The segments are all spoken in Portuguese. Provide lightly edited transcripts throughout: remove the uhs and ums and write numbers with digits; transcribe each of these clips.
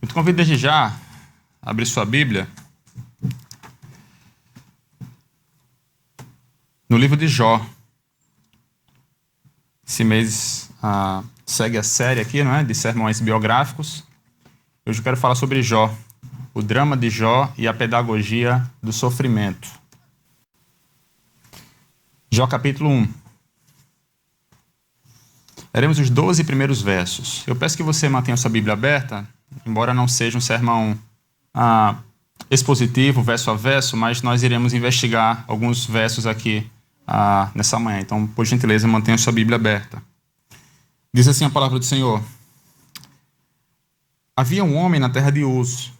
Eu te convido desde já a abrir sua Bíblia no livro de Jó. Esse mês segue a série aqui, não é? De sermões biográficos. Hoje eu quero falar sobre Jó, o drama de Jó e a pedagogia do sofrimento. Jó capítulo 1. Leremos os 12 primeiros versos. Eu peço que você mantenha sua Bíblia aberta, embora não seja um sermão expositivo, verso a verso, mas nós iremos investigar alguns versos aqui nessa manhã. Então, por gentileza, mantenha sua Bíblia aberta. Diz assim a palavra do Senhor: Havia um homem na terra de Uz,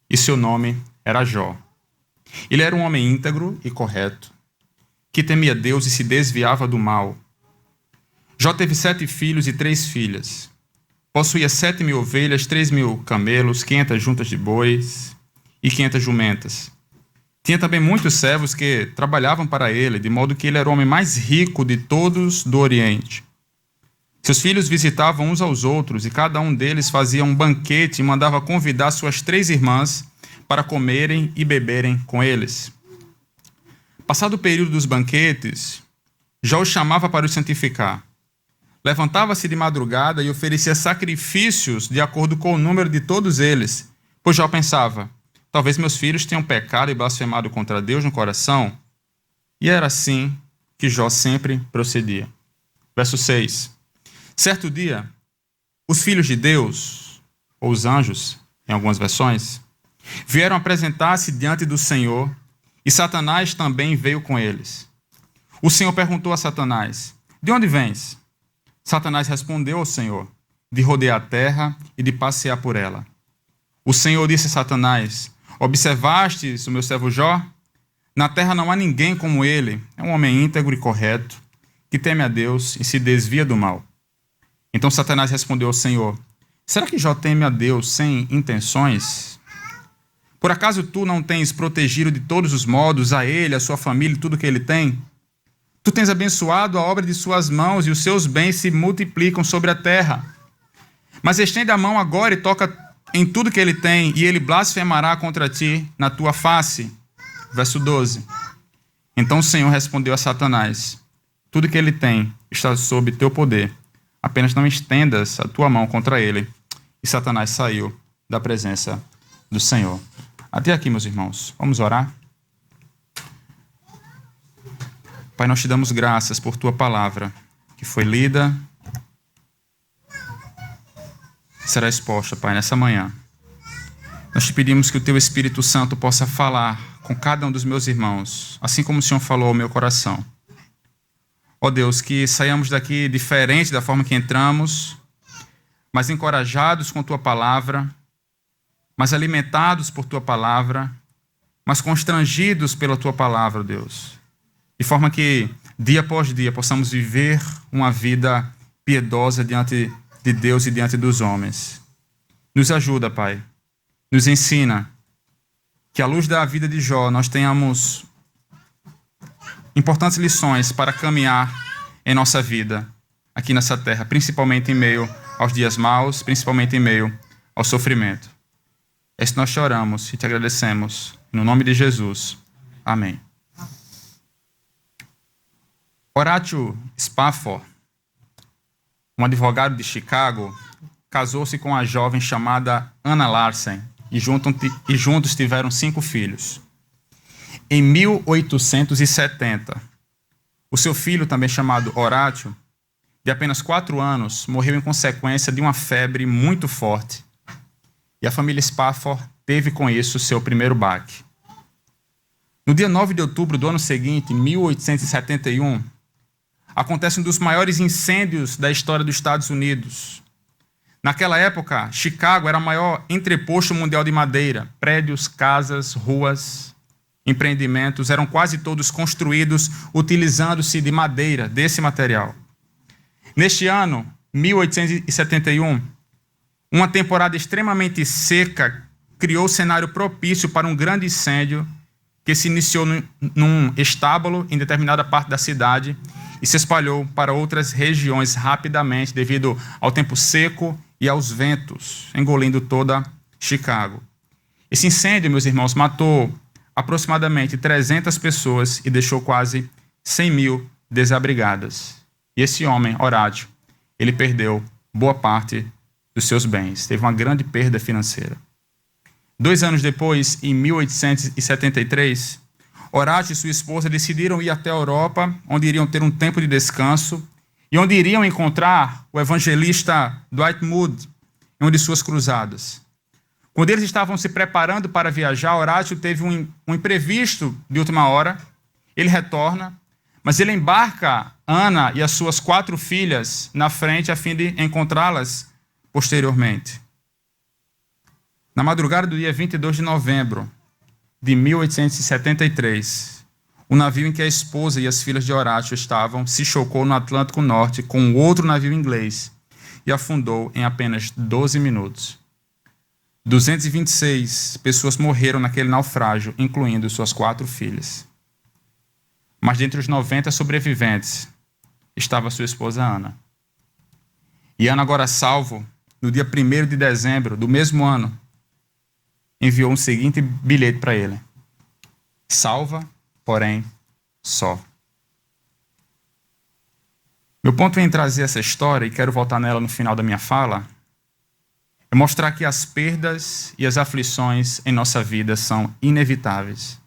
e seu nome era Jó. Ele era um homem íntegro e correto, que temia Deus e se desviava do mal. Jó teve 7 filhos e 3 filhas. Possuía 7.000 ovelhas, 3.000 camelos, 500 juntas de bois e 500 jumentas. Tinha também muitos servos que trabalhavam para ele, de modo que ele era o homem mais rico de todos do Oriente. Seus filhos visitavam uns aos outros, e cada um deles fazia um banquete e mandava convidar suas 3 irmãs para comerem e beberem com eles. Passado o período dos banquetes, Jó os chamava para os santificar. Levantava-se de madrugada e oferecia sacrifícios de acordo com o número de todos eles, pois Jó pensava: talvez meus filhos tenham pecado e blasfemado contra Deus no coração. E era assim que Jó sempre procedia. Verso 6. Certo dia, os filhos de Deus, ou os anjos, em algumas versões, vieram apresentar-se diante do Senhor, e Satanás também veio com eles. O Senhor perguntou a Satanás: de onde vens? Satanás respondeu ao Senhor: de rodear a terra e de passear por ela. O Senhor disse a Satanás: observastes o meu servo Jó? Na terra não há ninguém como ele. É um homem íntegro e correto, que teme a Deus e se desvia do mal. Então Satanás respondeu ao Senhor: será que Jó teme a Deus sem intenções? Por acaso tu não tens protegido de todos os modos a ele, a sua família e tudo que ele tem? Tu tens abençoado a obra de suas mãos, e os seus bens se multiplicam sobre a terra. Mas estende a mão agora e toca em tudo que ele tem, e ele blasfemará contra ti na tua face. Verso 12. Então o Senhor respondeu a Satanás: tudo que ele tem está sob teu poder. Apenas não estendas a tua mão contra ele. E Satanás saiu da presença do Senhor. Até aqui, meus irmãos. Vamos orar? Pai, nós te damos graças por tua palavra, que foi lida, será exposta, Pai, nessa manhã. Nós te pedimos que o teu Espírito Santo possa falar com cada um dos meus irmãos, assim como o Senhor falou ao meu coração. Ó Deus, que saiamos daqui diferente da forma que entramos, mas encorajados com tua palavra, mas alimentados por tua palavra, mas constrangidos pela tua palavra, Deus. De forma que, dia após dia, possamos viver uma vida piedosa diante de Deus e diante dos homens. Nos ajuda, Pai. Nos ensina que, à luz da vida de Jó, nós tenhamos importantes lições para caminhar em nossa vida aqui nessa terra, principalmente em meio aos dias maus, principalmente em meio ao sofrimento. É isso que nós choramos e te agradecemos. No nome de Jesus. Amém. Horatio Spafford, um advogado de Chicago, casou-se com uma jovem chamada Anna Larsen e juntos tiveram 5 filhos. Em 1870, o seu filho, também chamado Horatio, de apenas 4 anos, morreu em consequência de uma febre muito forte. E a família Spafford teve com isso seu primeiro baque. No dia 9 de outubro do ano seguinte, 1871, acontece um dos maiores incêndios da história dos Estados Unidos. Naquela época, Chicago era o maior entreposto mundial de madeira. Prédios, casas, ruas, empreendimentos eram quase todos construídos utilizando-se de madeira, desse material. Neste ano, 1871, uma temporada extremamente seca criou o cenário propício para um grande incêndio que se iniciou num estábulo em determinada parte da cidade e se espalhou para outras regiões rapidamente devido ao tempo seco e aos ventos, engolindo toda Chicago. Esse incêndio, meus irmãos, matou aproximadamente 300 pessoas e deixou quase 100 mil desabrigadas. E esse homem, Horácio, ele perdeu boa parte dos seus bens. Teve uma grande perda financeira. 2 anos depois, em 1873, Horácio e sua esposa decidiram ir até a Europa, onde iriam ter um tempo de descanso e onde iriam encontrar o evangelista Dwight Moody em uma de suas cruzadas. Quando eles estavam se preparando para viajar, Horácio teve um imprevisto de última hora. Ele retorna, mas ele embarca Ana e as suas 4 filhas na frente a fim de encontrá-las posteriormente. Na madrugada do dia 22 de novembro de 1873, o navio em que a esposa e as filhas de Horácio estavam se chocou no Atlântico Norte com outro navio inglês e afundou em apenas 12 minutos. 226 pessoas morreram naquele naufrágio, incluindo suas 4 filhas. Mas dentre os 90 sobreviventes estava sua esposa Ana. E Ana, agora salvo, no dia 1º de dezembro do mesmo ano, enviou um seguinte bilhete para ele: salva, porém, só. Meu ponto em trazer essa história, e quero voltar nela no final da minha fala, é mostrar que as perdas e as aflições em nossa vida são inevitáveis.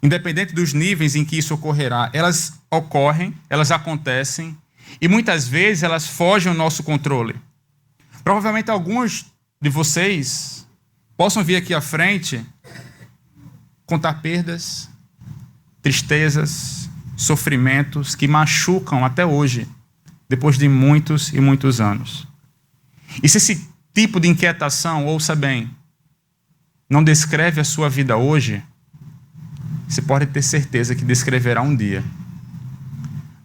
Independente dos níveis em que isso ocorrerá, elas ocorrem, elas acontecem, e muitas vezes elas fogem ao nosso controle. Provavelmente alguns de vocês possam vir aqui à frente contar perdas, tristezas, sofrimentos que machucam até hoje, depois de muitos e muitos anos. E se esse tipo de inquietação, ouça bem, não descreve a sua vida hoje, você pode ter certeza que descreverá um dia.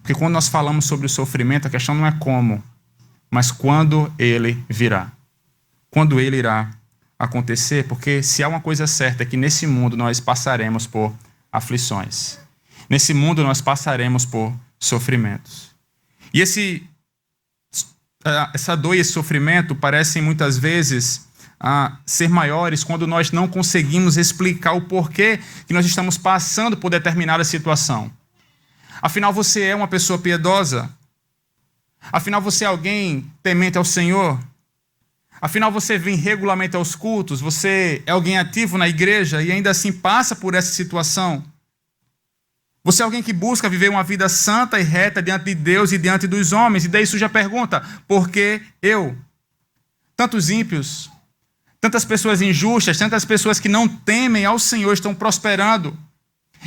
Porque quando nós falamos sobre o sofrimento, a questão não é como, mas quando ele virá. Quando ele irá acontecer, porque se há uma coisa certa é que nesse mundo nós passaremos por aflições. Nesse mundo nós passaremos por sofrimentos. E essa dor e esse sofrimento parecem muitas vezes ser maiores quando nós não conseguimos explicar o porquê que nós estamos passando por determinada situação. Afinal, você é uma pessoa piedosa? Afinal, você é alguém temente ao Senhor? Afinal, você vem regularmente aos cultos? Você é alguém ativo na igreja e ainda assim passa por essa situação? Você é alguém que busca viver uma vida santa e reta diante de Deus e diante dos homens? E daí surge a pergunta: por que eu? Tantos ímpios, tantas pessoas injustas, tantas pessoas que não temem ao Senhor estão prosperando,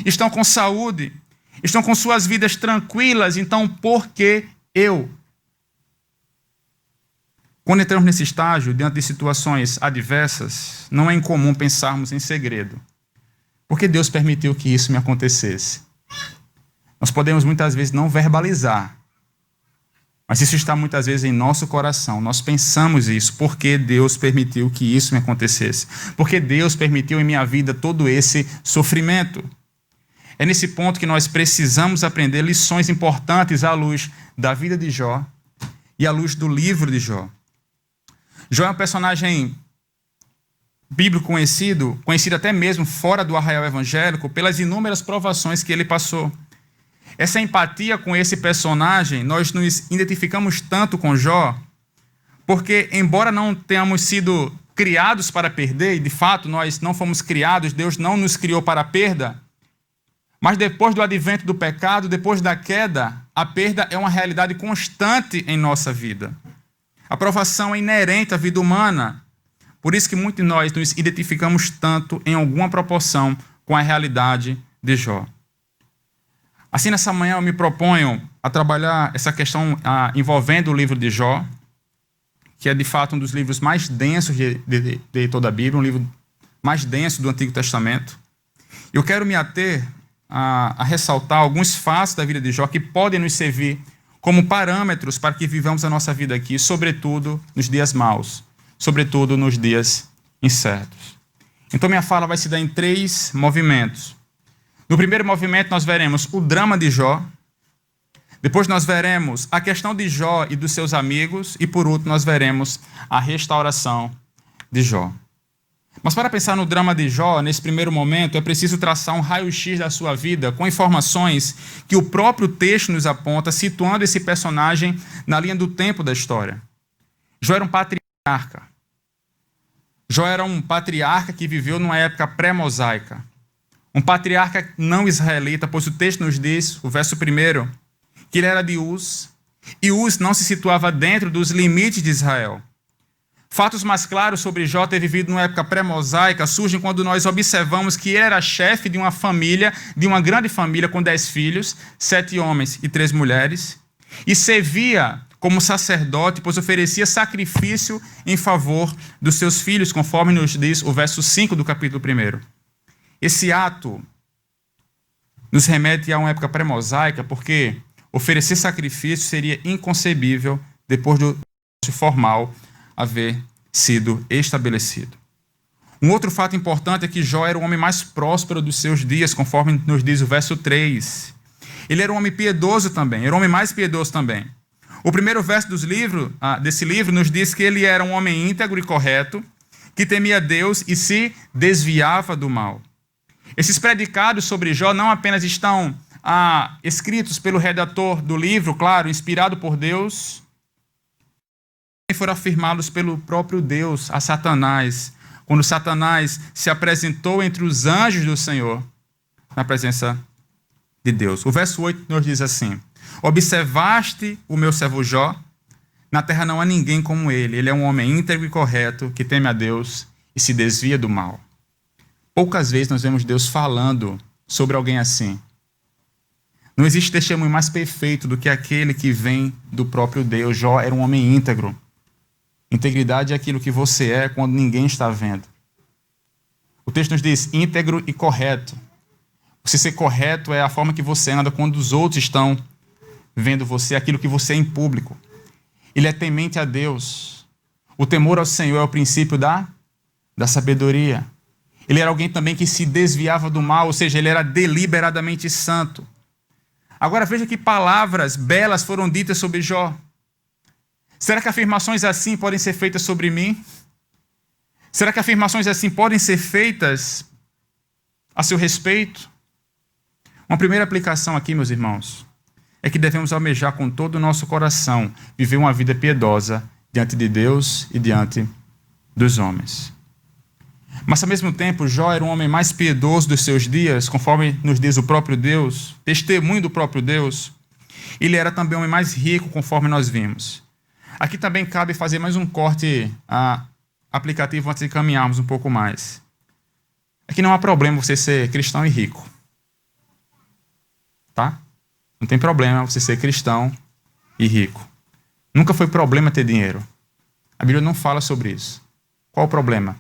estão com saúde, estão com suas vidas tranquilas, então por que eu? Quando entramos nesse estágio, diante de situações adversas, não é incomum pensarmos em segredo. Por que Deus permitiu que isso me acontecesse? Nós podemos muitas vezes não verbalizar, mas isso está muitas vezes em nosso coração. Nós pensamos isso. Por que Deus permitiu que isso me acontecesse? Por que Deus permitiu em minha vida todo esse sofrimento? É nesse ponto que nós precisamos aprender lições importantes à luz da vida de Jó e à luz do livro de Jó. Jó é um personagem bíblico conhecido até mesmo fora do arraial evangélico, pelas inúmeras provações que ele passou. Essa empatia com esse personagem, nós nos identificamos tanto com Jó, porque embora não tenhamos sido criados para perder, e de fato nós não fomos criados, Deus não nos criou para a perda, mas depois do advento do pecado, depois da queda, a perda é uma realidade constante em nossa vida. A provação é inerente à vida humana. Por isso que muitos de nós nos identificamos tanto, em alguma proporção, com a realidade de Jó. Assim, nessa manhã eu me proponho a trabalhar essa questão envolvendo o livro de Jó, que é de fato um dos livros mais densos de toda a Bíblia, um livro mais denso do Antigo Testamento. Eu quero me ater a ressaltar alguns fatos da vida de Jó que podem nos servir como parâmetros para que vivamos a nossa vida aqui, sobretudo nos dias maus, sobretudo nos dias incertos. Então minha fala vai se dar em 3 movimentos. No primeiro movimento nós veremos o drama de Jó. Depois nós veremos a questão de Jó e dos seus amigos. E por último nós veremos a restauração de Jó. Mas para pensar no drama de Jó, nesse primeiro momento, é preciso traçar um raio-x da sua vida com informações que o próprio texto nos aponta, situando esse personagem na linha do tempo da história. Jó era um patriarca. Jó era um patriarca que viveu numa época pré-mosaica. Um patriarca não israelita, pois o texto nos diz, o verso 1, que ele era de Uz, e Uz não se situava dentro dos limites de Israel. Fatos mais claros sobre Jó ter vivido numa época pré-mosaica surgem quando nós observamos que ele era chefe de uma família, de uma grande família com 10 filhos, 7 homens e 3 mulheres, e servia como sacerdote, pois oferecia sacrifício em favor dos seus filhos, conforme nos diz o verso 5 do capítulo 1. Esse ato nos remete a uma época pré-mosaica, porque oferecer sacrifício seria inconcebível depois do formal haver sido estabelecido. Um outro fato importante é que Jó era o homem mais próspero dos seus dias, conforme nos diz o verso 3. Ele era um homem piedoso também, era o homem mais piedoso também. O primeiro verso desse livro nos diz que ele era um homem íntegro e correto, que temia Deus e se desviava do mal. Esses predicados sobre Jó não apenas estão escritos pelo redator do livro, claro, inspirado por Deus, foram afirmados pelo próprio Deus a Satanás, quando Satanás se apresentou entre os anjos do Senhor, na presença de Deus. O verso 8 nos diz assim: observaste o meu servo Jó? Na terra não há ninguém como ele. Ele é um homem íntegro e correto, que teme a Deus e se desvia do mal. Poucas vezes nós vemos Deus falando sobre alguém assim. Não existe testemunho mais perfeito do que aquele que vem do próprio Deus. Jó era um homem íntegro. Integridade é aquilo que você é quando ninguém está vendo. O texto nos diz íntegro e correto. Você ser correto é a forma que você anda quando os outros estão vendo você, aquilo que você é em público. Ele é temente a Deus. O temor ao Senhor é o princípio da sabedoria. Ele era alguém também que se desviava do mal, ou seja, ele era deliberadamente santo. Agora veja que palavras belas foram ditas sobre Jó. Será que afirmações assim podem ser feitas sobre mim? Será que afirmações assim podem ser feitas a seu respeito? Uma primeira aplicação aqui, meus irmãos, é que devemos almejar com todo o nosso coração viver uma vida piedosa diante de Deus e diante dos homens. Mas, ao mesmo tempo, Jó era um homem mais piedoso dos seus dias, conforme nos diz o próprio Deus, testemunho do próprio Deus. Ele era também um homem mais rico, conforme nós vimos. Aqui também cabe fazer mais um corte aplicativo antes de caminharmos um pouco mais. Aqui não há problema você ser cristão e rico. Tá? Não tem problema você ser cristão e rico. Nunca foi problema ter dinheiro. A Bíblia não fala sobre isso. Qual o problema?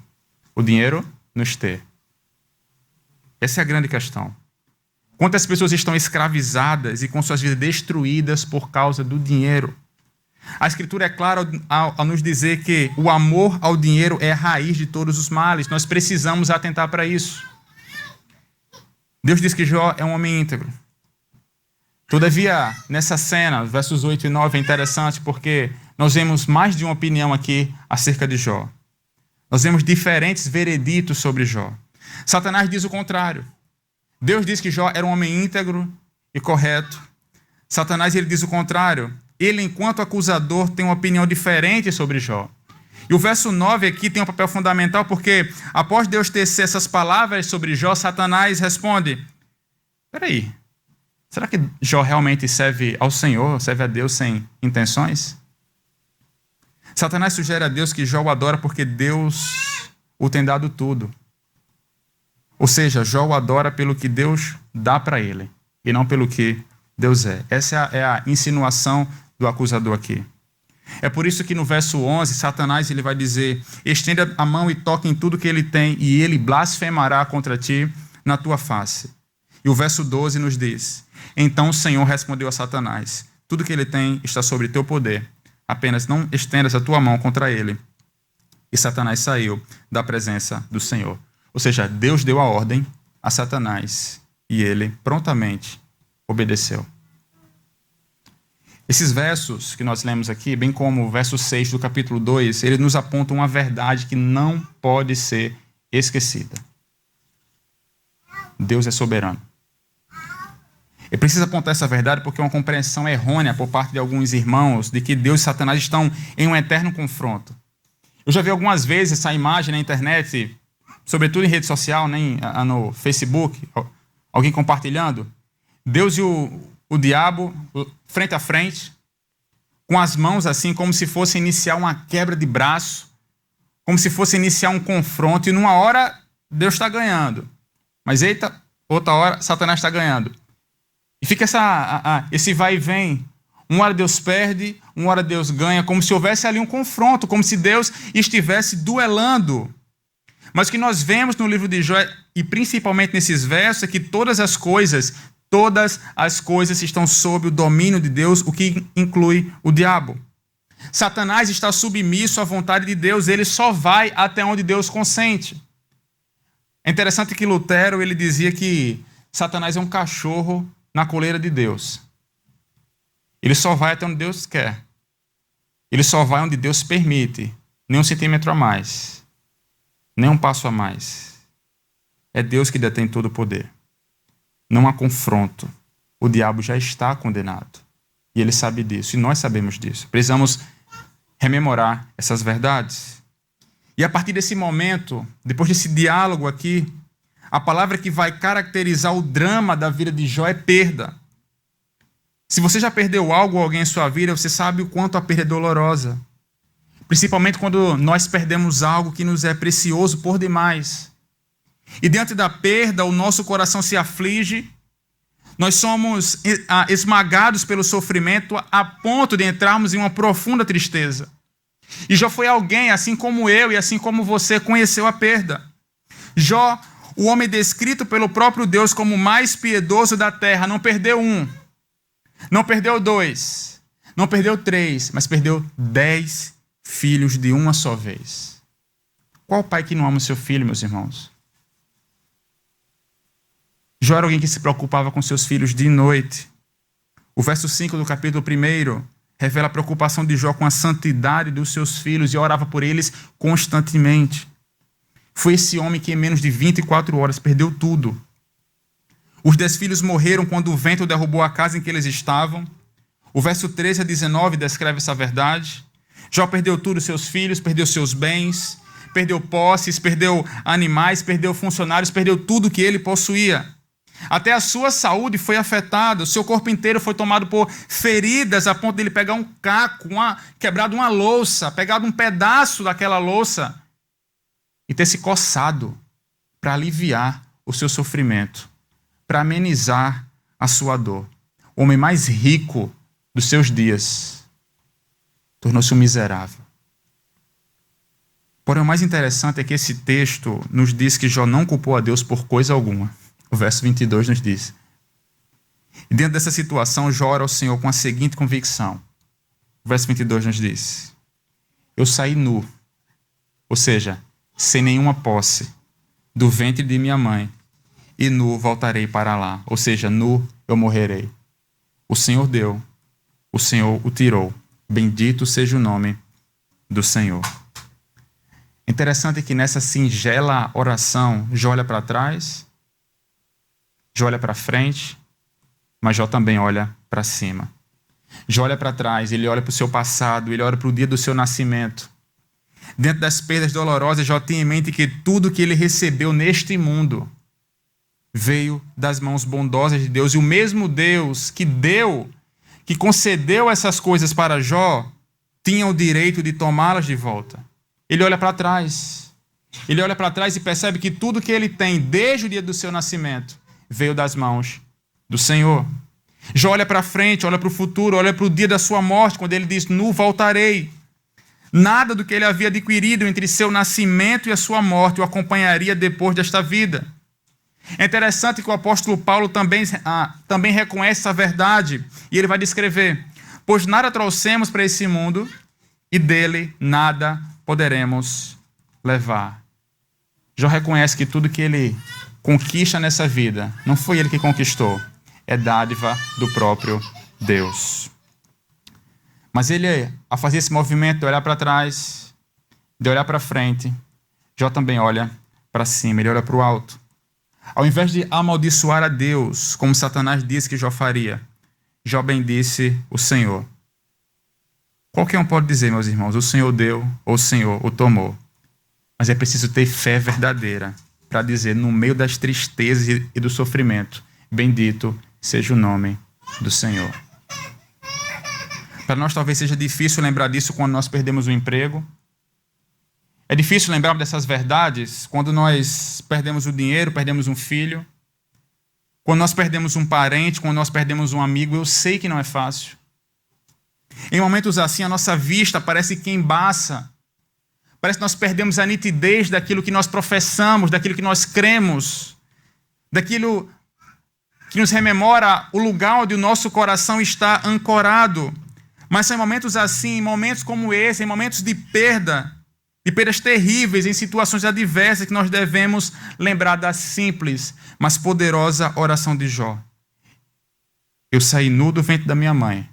O dinheiro nos ter. Essa é a grande questão. Quantas pessoas estão escravizadas e com suas vidas destruídas por causa do dinheiro? A Escritura é clara ao nos dizer que o amor ao dinheiro é a raiz de todos os males. Nós precisamos atentar para isso. Deus diz que Jó é um homem íntegro. Todavia, nessa cena, versos 8 e 9, é interessante porque nós vemos mais de uma opinião aqui acerca de Jó. Nós vemos diferentes vereditos sobre Jó. Satanás diz o contrário. Deus diz que Jó era um homem íntegro e correto. Satanás ele diz o contrário. Ele, enquanto acusador, tem uma opinião diferente sobre Jó. E o verso 9 aqui tem um papel fundamental porque, após Deus tecer essas palavras sobre Jó, Satanás responde: peraí, será que Jó realmente serve ao Senhor, serve a Deus sem intenções? Satanás sugere a Deus que Jó o adora porque Deus o tem dado tudo. Ou seja, Jó o adora pelo que Deus dá para ele e não pelo que Deus é. Essa é a insinuação do acusador aqui. É por isso que no verso 11, Satanás ele vai dizer: estenda a mão e toque em tudo que ele tem, e ele blasfemará contra ti na tua face. E o verso 12 nos diz: então o Senhor respondeu a Satanás: tudo que ele tem está sobre teu poder, apenas não estendas a tua mão contra ele. E Satanás saiu da presença do Senhor. Ou seja, Deus deu a ordem a Satanás e ele prontamente obedeceu. Esses versos que nós lemos aqui, bem como o verso 6 do capítulo 2, ele nos aponta uma verdade que não pode ser esquecida. Deus é soberano. É preciso apontar essa verdade porque é uma compreensão errônea por parte de alguns irmãos de que Deus e Satanás estão em um eterno confronto. Eu já vi algumas vezes essa imagem na internet, sobretudo em rede social, nem no Facebook, alguém compartilhando. Deus e o diabo frente a frente, com as mãos assim, como se fosse iniciar uma quebra de braço, como se fosse iniciar um confronto, e numa hora Deus está ganhando, mas eita, outra hora Satanás está ganhando. E fica esse vai e vem. Uma hora Deus perde, uma hora Deus ganha, como se houvesse ali um confronto, como se Deus estivesse duelando. Mas o que nós vemos no livro de Jó, e principalmente nesses versos, é que todas as coisas estão sob o domínio de Deus, o que inclui o diabo. Satanás está submisso à vontade de Deus, ele só vai até onde Deus consente. É interessante que Lutero ele dizia que Satanás é um cachorro na coleira de Deus. Ele só vai até onde Deus quer. Ele só vai onde Deus permite. Nem um centímetro a mais. Nem um passo a mais. É Deus que detém todo o poder. Não há confronto. O diabo já está condenado. E ele sabe disso. E nós sabemos disso. Precisamos rememorar essas verdades. E a partir desse momento, depois desse diálogo aqui, a palavra que vai caracterizar o drama da vida de Jó é perda. Se você já perdeu algo ou alguém em sua vida, você sabe o quanto a perda é dolorosa. Principalmente quando nós perdemos algo que nos é precioso por demais. E diante da perda, o nosso coração se aflige. Nós somos esmagados pelo sofrimento a ponto de entrarmos em uma profunda tristeza. E Jó foi alguém, assim como eu e assim como você, conheceu a perda. Jó, o homem descrito pelo próprio Deus como o mais piedoso da terra, não perdeu um, não perdeu dois, não perdeu três, mas perdeu 10 filhos de uma só vez. Qual pai que não ama o seu filho, meus irmãos? Jó era alguém que se preocupava com seus filhos de noite. O verso 5 do capítulo 1 revela a preocupação de Jó com a santidade dos seus filhos e orava por eles constantemente. Foi esse homem que em menos de 24 horas perdeu tudo. Os 10 filhos morreram quando o vento derrubou a casa em que eles estavam. O verso 13 a 19 descreve essa verdade. Jó perdeu tudo, seus filhos, perdeu seus bens, perdeu posses, perdeu animais, perdeu funcionários, perdeu tudo que ele possuía. Até a sua saúde foi afetada, o seu corpo inteiro foi tomado por feridas a ponto de ele pegar um caco, quebrado uma louça, pegado um pedaço daquela louça e ter se coçado para aliviar o seu sofrimento, para amenizar a sua dor. O homem mais rico dos seus dias tornou-se um miserável. Porém, o mais interessante é que esse texto nos diz que Jó não culpou a Deus por coisa alguma. O verso 22 nos diz. E dentro dessa situação, Jó ora ao Senhor com a seguinte convicção. O verso 22 nos diz. Eu saí nu, ou seja, sem nenhuma posse, do ventre de minha mãe, e nu voltarei para lá. Ou seja, nu eu morrerei. O Senhor deu, o Senhor o tirou. Bendito seja o nome do Senhor. Interessante que nessa singela oração, Jó olha para trás, Jó olha para frente, mas Jó também olha para cima. Jó olha para trás, ele olha para o seu passado, ele olha para o dia do seu nascimento. Dentro das perdas dolorosas, Jó tem em mente que tudo que ele recebeu neste mundo veio das mãos bondosas de Deus. E o mesmo Deus que deu, que concedeu essas coisas para Jó, tinha o direito de tomá-las de volta. Ele olha para trás. Ele olha para trás e percebe que tudo que ele tem, desde o dia do seu nascimento, veio das mãos do Senhor. Jó olha para frente, olha para o futuro, olha para o dia da sua morte, quando ele diz, nu voltarei. Nada do que ele havia adquirido entre seu nascimento e a sua morte o acompanharia depois desta vida. É interessante que o apóstolo Paulo também reconhece essa verdade, e ele vai descrever, pois nada trouxemos para esse mundo, e dele nada poderemos levar. Jó reconhece que tudo que ele conquista nessa vida, não foi ele que conquistou, é dádiva do próprio Deus. Mas ele, ao fazer esse movimento de olhar para trás, de olhar para frente, Jó também olha para cima, ele olha para o alto. Ao invés de amaldiçoar a Deus, como Satanás disse que Jó faria, Jó bendisse o Senhor. Qualquer um pode dizer, meus irmãos, o Senhor deu ou o Senhor o tomou. Mas é preciso ter fé verdadeira para dizer, no meio das tristezas e do sofrimento, bendito seja o nome do Senhor. Para nós talvez seja difícil lembrar disso quando nós perdemos o emprego. É difícil lembrar dessas verdades quando nós perdemos o dinheiro, perdemos um filho. Quando nós perdemos um parente, quando nós perdemos um amigo. Eu sei que não é fácil. Em momentos assim, a nossa vista parece que embaça. Parece que nós perdemos a nitidez daquilo que nós professamos, daquilo que nós cremos, daquilo que nos rememora o lugar onde o nosso coração está ancorado. Mas são em momentos assim, em momentos como esse, em momentos de perdas terríveis, em situações adversas, que nós devemos lembrar da simples, mas poderosa oração de Jó. Eu saí nu do ventre da minha mãe,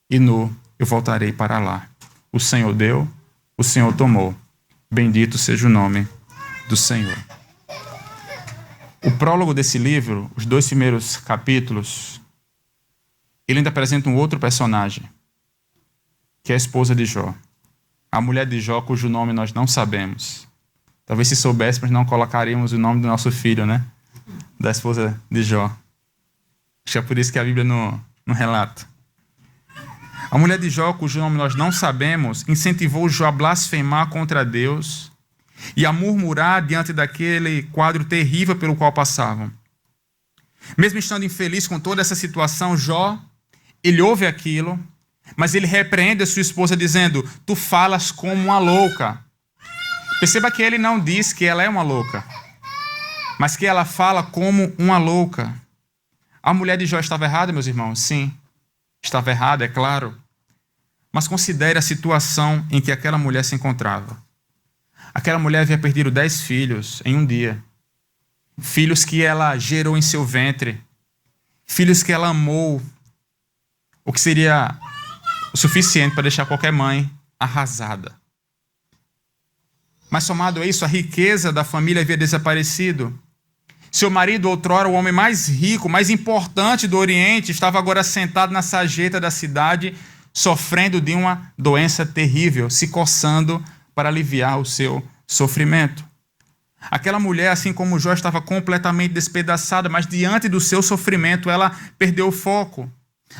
e nu eu voltarei para lá. O Senhor deu, o Senhor tomou. Bendito seja o nome do Senhor. O prólogo desse livro, os 2 primeiros capítulos, ele ainda apresenta um outro personagem, que é a esposa de Jó. A mulher de Jó, cujo nome nós não sabemos. Talvez se soubéssemos, não colocaríamos o nome do nosso filho, né? Da esposa de Jó. Acho que é por isso que a Bíblia não relata. A mulher de Jó, cujo nome nós não sabemos, incentivou Jó a blasfemar contra Deus e a murmurar diante daquele quadro terrível pelo qual passavam. Mesmo estando infeliz com toda essa situação, Jó, ele ouve aquilo, mas ele repreende a sua esposa dizendo, tu falas como uma louca. Perceba que ele não diz que ela é uma louca, mas que ela fala como uma louca. A mulher de Jó estava errada, meus irmãos? Sim, estava errada, é claro. Mas considere a situação em que aquela mulher se encontrava. Aquela mulher havia perdido 10 filhos em um dia. Filhos que ela gerou em seu ventre. Filhos que ela amou. O que seria o suficiente para deixar qualquer mãe arrasada. Mas somado a isso, a riqueza da família havia desaparecido. Seu marido, outrora o homem mais rico, mais importante do Oriente, estava agora sentado na sarjeta da cidade, sofrendo de uma doença terrível, se coçando para aliviar o seu sofrimento. Aquela mulher, assim como Jó, estava completamente despedaçada, mas diante do seu sofrimento ela perdeu o foco.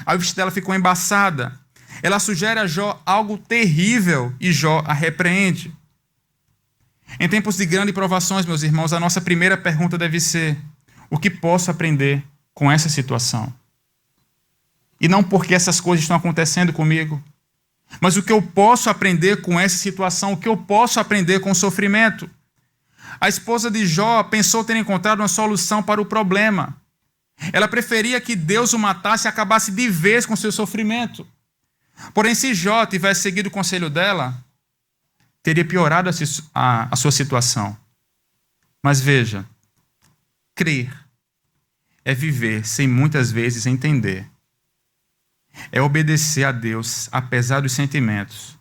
A vista dela ficou embaçada. Ela sugere a Jó algo terrível e Jó a repreende. Em tempos de grandes provações, meus irmãos, a nossa primeira pergunta deve ser: o que posso aprender com essa situação? E não porque essas coisas estão acontecendo comigo, mas o que eu posso aprender com essa situação, o que eu posso aprender com o sofrimento. A esposa de Jó pensou ter encontrado uma solução para o problema. Ela preferia que Deus o matasse e acabasse de vez com seu sofrimento. Porém, se Jó tivesse seguido o conselho dela, teria piorado a sua situação. Mas veja, crer é viver sem muitas vezes entender. É obedecer a Deus apesar dos sentimentos,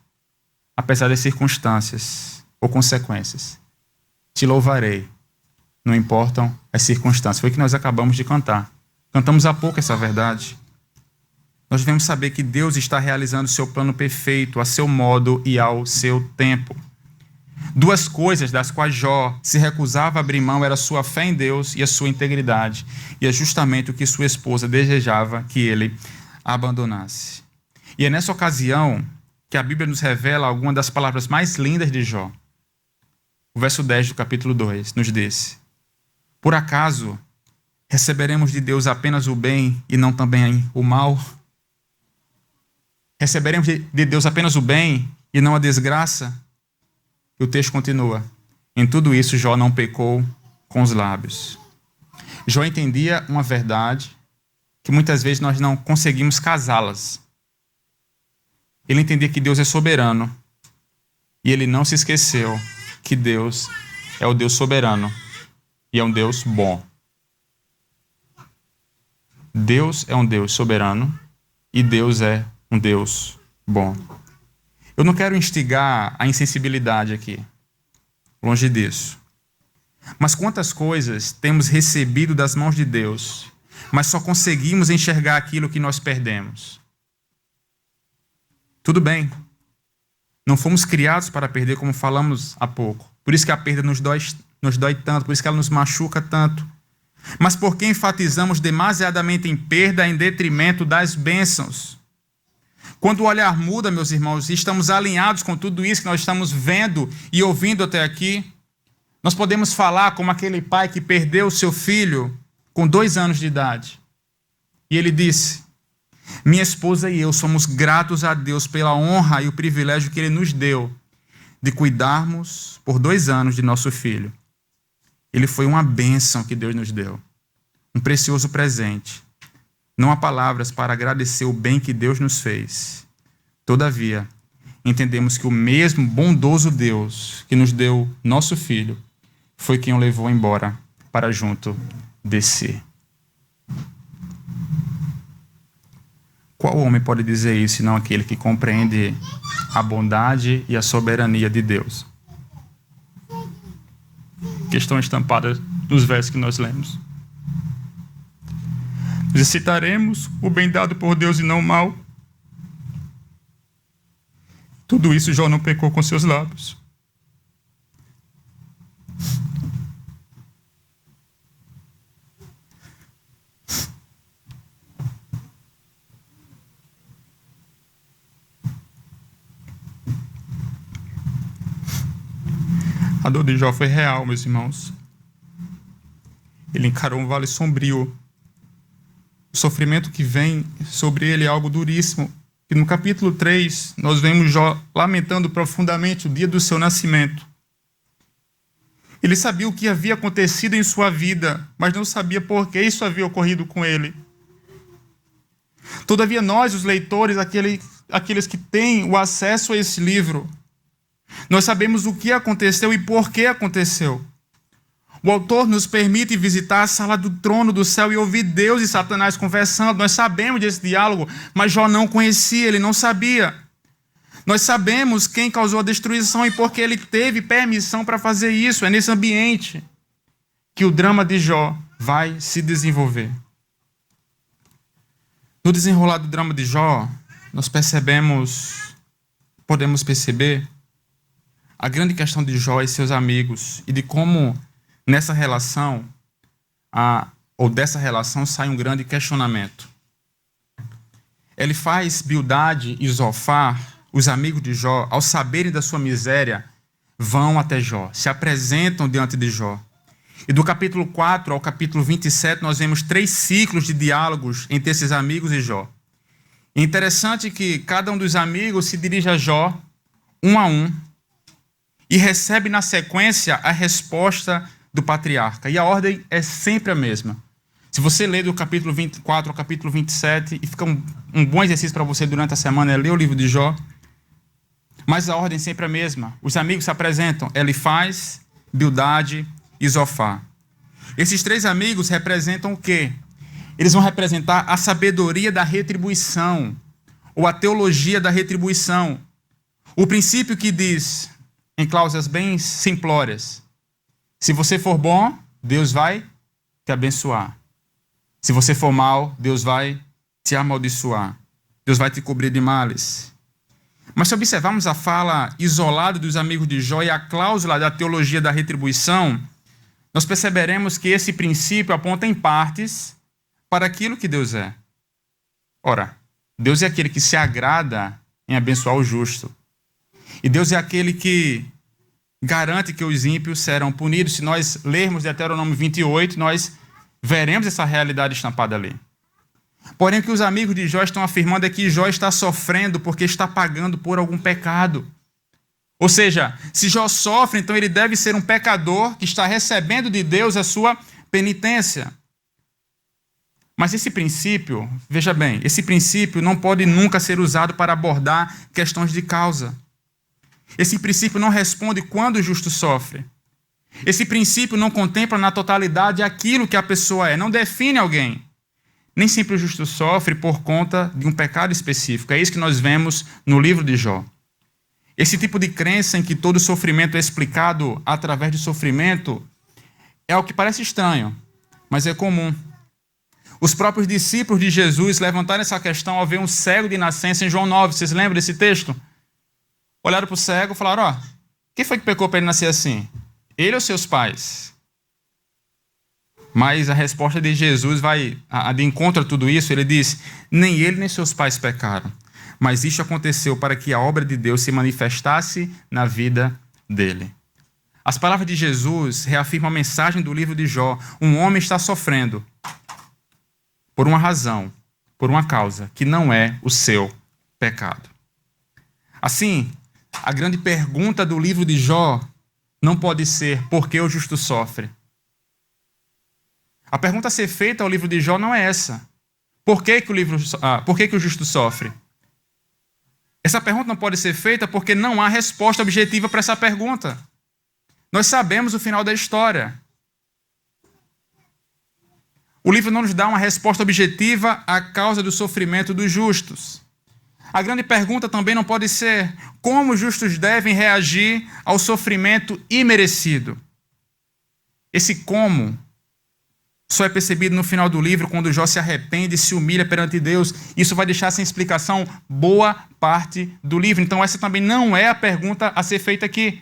apesar das circunstâncias ou consequências. Te louvarei, não importam as circunstâncias. Foi o que nós acabamos de cantar. Cantamos há pouco essa verdade. Nós devemos saber que Deus está realizando o seu plano perfeito, a seu modo e ao seu tempo. 2 coisas das quais Jó se recusava a abrir mão era a sua fé em Deus e a sua integridade. E é justamente o que sua esposa desejava que ele abandonasse. E é nessa ocasião que a Bíblia nos revela algumas das palavras mais lindas de Jó. O verso 10 do capítulo 2 nos diz: por acaso receberemos de Deus apenas o bem e não também o mal? Receberemos de Deus apenas o bem e não a desgraça? E o texto continua: em tudo isso Jó não pecou com os lábios. Jó entendia uma verdade que muitas vezes nós não conseguimos casá-las. Ele entendia que Deus é soberano e ele não se esqueceu que Deus é o Deus soberano e é um Deus bom. Deus é um Deus soberano e Deus é um Deus Bom, eu não quero instigar a insensibilidade aqui. Longe disso. Mas quantas coisas temos recebido das mãos de Deus, mas só conseguimos enxergar aquilo que nós perdemos. Tudo bem. Não fomos criados para perder, como falamos há pouco. Por isso que a perda nos dói tanto, por isso que ela nos machuca tanto. Mas por que enfatizamos demasiadamente em perda em detrimento das bênçãos? Quando o olhar muda, meus irmãos, e estamos alinhados com tudo isso que nós estamos vendo e ouvindo até aqui, nós podemos falar como aquele pai que perdeu seu filho com 2 anos de idade. E ele disse: minha esposa e eu somos gratos a Deus pela honra e o privilégio que Ele nos deu de cuidarmos por 2 anos de nosso filho. Ele foi uma bênção que Deus nos deu, um precioso presente. Não há palavras para agradecer o bem que Deus nos fez. Todavia, entendemos que o mesmo bondoso Deus que nos deu nosso filho foi quem o levou embora para junto de si. Qual homem pode dizer isso, senão aquele que compreende a bondade e a soberania de Deus? Que estão estampadas nos versos que nós lemos. Exercitaremos o bem dado por Deus e não o mal. Tudo isso Jó não pecou com seus lábios. A dor de Jó foi real, meus irmãos. Ele encarou um vale sombrio. O sofrimento que vem sobre ele é algo duríssimo. E no capítulo 3, nós vemos Jó lamentando profundamente o dia do seu nascimento. Ele sabia o que havia acontecido em sua vida, mas não sabia por que isso havia ocorrido com ele. Todavia nós, os leitores, aqueles que têm o acesso a esse livro, nós sabemos o que aconteceu e por que aconteceu. O autor nos permite visitar a sala do trono do céu e ouvir Deus e Satanás conversando. Nós sabemos desse diálogo, mas Jó não conhecia, ele não sabia. Nós sabemos quem causou a destruição e por que ele teve permissão para fazer isso. É nesse ambiente que o drama de Jó vai se desenvolver. No desenrolar do drama de Jó, nós podemos perceber a grande questão de Jó e seus amigos e de como nessa relação, dessa relação, sai um grande questionamento. Ele faz Bildade e Zofar, os amigos de Jó, ao saberem da sua miséria, vão até Jó, se apresentam diante de Jó. E do capítulo 4 ao capítulo 27, nós vemos 3 ciclos de diálogos entre esses amigos e Jó. É interessante que cada um dos amigos se dirige a Jó, um a um, e recebe na sequência a resposta do patriarca. E a ordem é sempre a mesma. Se você ler do capítulo 24 ao capítulo 27, e fica um bom exercício para você durante a semana, é ler o livro de Jó, mas a ordem é sempre a mesma. Os amigos se apresentam, Elifaz, Bildade e Zofar. Esses 3 amigos representam o quê? Eles vão representar a sabedoria da retribuição, ou a teologia da retribuição. O princípio que diz, em cláusulas bem simplórias, se você for bom, Deus vai te abençoar. Se você for mal, Deus vai te amaldiçoar. Deus vai te cobrir de males. Mas se observarmos a fala isolada dos amigos de Jó e a cláusula da teologia da retribuição, nós perceberemos que esse princípio aponta em partes para aquilo que Deus é. Ora, Deus é aquele que se agrada em abençoar o justo. E Deus é aquele que garante que os ímpios serão punidos. Se nós lermos Deuteronômio 28, nós veremos essa realidade estampada ali. Porém, o que os amigos de Jó estão afirmando é que Jó está sofrendo porque está pagando por algum pecado. Ou seja, se Jó sofre, então ele deve ser um pecador que está recebendo de Deus a sua penitência. Mas esse princípio, veja bem, esse princípio não pode nunca ser usado para abordar questões de causa. Esse princípio não responde quando o justo sofre. Esse princípio não contempla na totalidade aquilo que a pessoa é, não define alguém. Nem sempre o justo sofre por conta de um pecado específico. É isso que nós vemos no livro de Jó. Esse tipo de crença em que todo sofrimento é explicado através de sofrimento é o que parece estranho, mas é comum. Os próprios discípulos de Jesus levantaram essa questão ao ver um cego de nascença em João 9. Vocês lembram desse texto? Olharam para o cego e falaram, quem foi que pecou para ele nascer assim? Ele ou seus pais? Mas a resposta de Jesus vai de encontro a tudo isso. Ele diz, nem ele nem seus pais pecaram, mas isso aconteceu para que a obra de Deus se manifestasse na vida dele. As palavras de Jesus reafirmam a mensagem do livro de Jó. Um homem está sofrendo por uma razão, por uma causa, que não é o seu pecado. Assim, a grande pergunta do livro de Jó não pode ser por que o justo sofre. A pergunta a ser feita ao livro de Jó não é essa. Por que o justo sofre? Essa pergunta não pode ser feita porque não há resposta objetiva para essa pergunta. Nós sabemos o final da história. O livro não nos dá uma resposta objetiva à causa do sofrimento dos justos. A grande pergunta também não pode ser como os justos devem reagir ao sofrimento imerecido. Esse como só é percebido no final do livro, quando Jó se arrepende e se humilha perante Deus. Isso vai deixar sem explicação boa parte do livro. Então essa também não é a pergunta a ser feita aqui.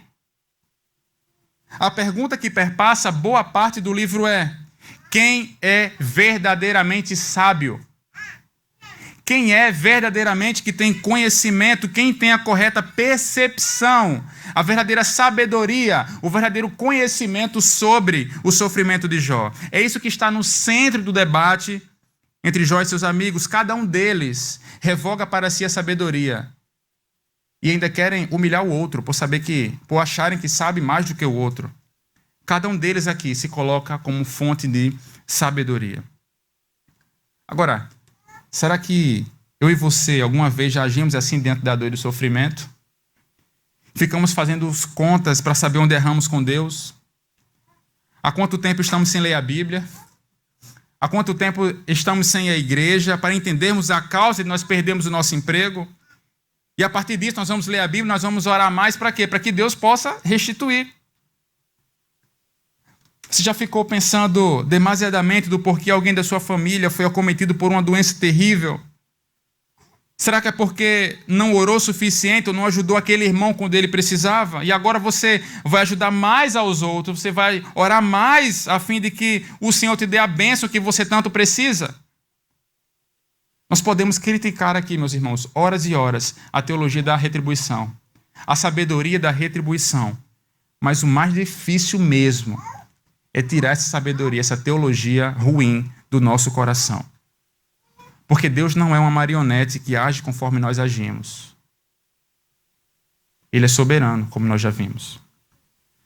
A pergunta que perpassa boa parte do livro é: quem é verdadeiramente sábio? Quem é verdadeiramente que tem conhecimento? Quem tem a correta percepção? A verdadeira sabedoria, o verdadeiro conhecimento sobre o sofrimento de Jó. É isso que está no centro do debate entre Jó e seus amigos. Cada um deles revoga para si a sabedoria. E ainda querem humilhar o outro por acharem que sabe mais do que o outro. Cada um deles aqui se coloca como fonte de sabedoria. Agora, será que eu e você alguma vez já agimos assim diante da dor e do sofrimento? Ficamos fazendo contas para saber onde erramos com Deus? Há quanto tempo estamos sem ler a Bíblia? Há quanto tempo estamos sem a igreja para entendermos a causa de nós perdermos o nosso emprego? E a partir disso nós vamos ler a Bíblia, nós vamos orar mais para quê? Para que Deus possa restituir. Você já ficou pensando demasiadamente do porquê alguém da sua família foi acometido por uma doença terrível? Será que é porque não orou o suficiente ou não ajudou aquele irmão quando ele precisava? E agora você vai ajudar mais aos outros, você vai orar mais a fim de que o Senhor te dê a bênção que você tanto precisa? Nós podemos criticar aqui, meus irmãos, horas e horas, a teologia da retribuição, a sabedoria da retribuição. Mas o mais difícil mesmo é tirar essa sabedoria, essa teologia ruim do nosso coração. Porque Deus não é uma marionete que age conforme nós agimos. Ele é soberano, como nós já vimos.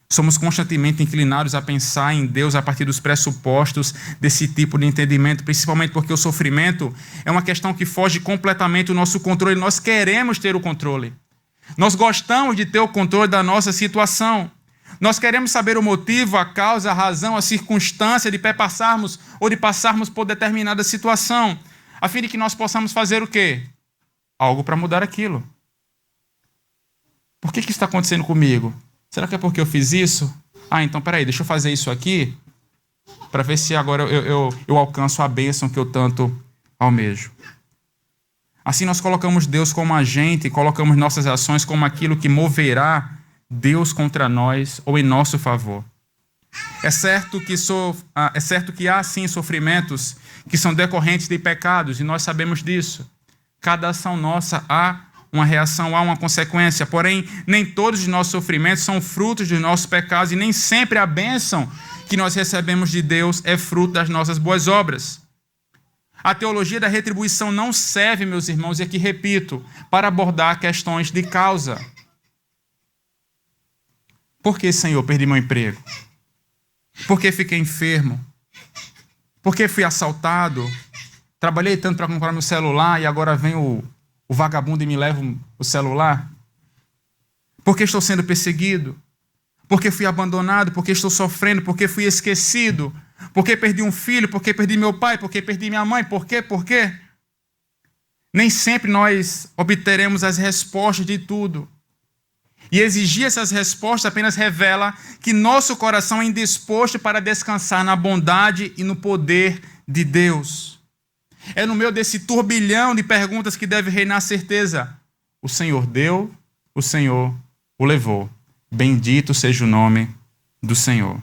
Somos constantemente inclinados a pensar em Deus a partir dos pressupostos desse tipo de entendimento, principalmente porque o sofrimento é uma questão que foge completamente do nosso controle. Nós queremos ter o controle. Nós gostamos de ter o controle da nossa situação. Nós queremos saber o motivo, a causa, a razão, a circunstância de passarmos ou de passarmos por determinada situação, a fim de que nós possamos fazer o quê? Algo para mudar aquilo. Por que isso está acontecendo comigo? Será que é porque eu fiz isso? Então peraí, deixa eu fazer isso aqui para ver se agora eu alcanço a bênção que eu tanto almejo. Assim nós colocamos Deus como agente, colocamos nossas ações como aquilo que moverá Deus contra nós ou em nosso favor. É certo que há sim sofrimentos que são decorrentes de pecados, e nós sabemos disso. Cada ação nossa há uma reação, há uma consequência. Porém, nem todos os nossos sofrimentos são frutos dos nossos pecados, e nem sempre a bênção que nós recebemos de Deus é fruto das nossas boas obras. A teologia da retribuição não serve, meus irmãos, e aqui repito, para abordar questões de causa. Por que, Senhor, perdi meu emprego? Por que fiquei enfermo? Por que fui assaltado? Trabalhei tanto para comprar meu celular e agora vem o vagabundo e me leva o celular? Por que estou sendo perseguido? Por que fui abandonado? Por que estou sofrendo? Por que fui esquecido? Por que perdi um filho? Por que perdi meu pai? Por que perdi minha mãe? Por quê? Por quê? Nem sempre nós obteremos as respostas de tudo. E exigir essas respostas apenas revela que nosso coração é indisposto para descansar na bondade e no poder de Deus. É no meio desse turbilhão de perguntas que deve reinar a certeza. O Senhor deu, o Senhor o levou. Bendito seja o nome do Senhor.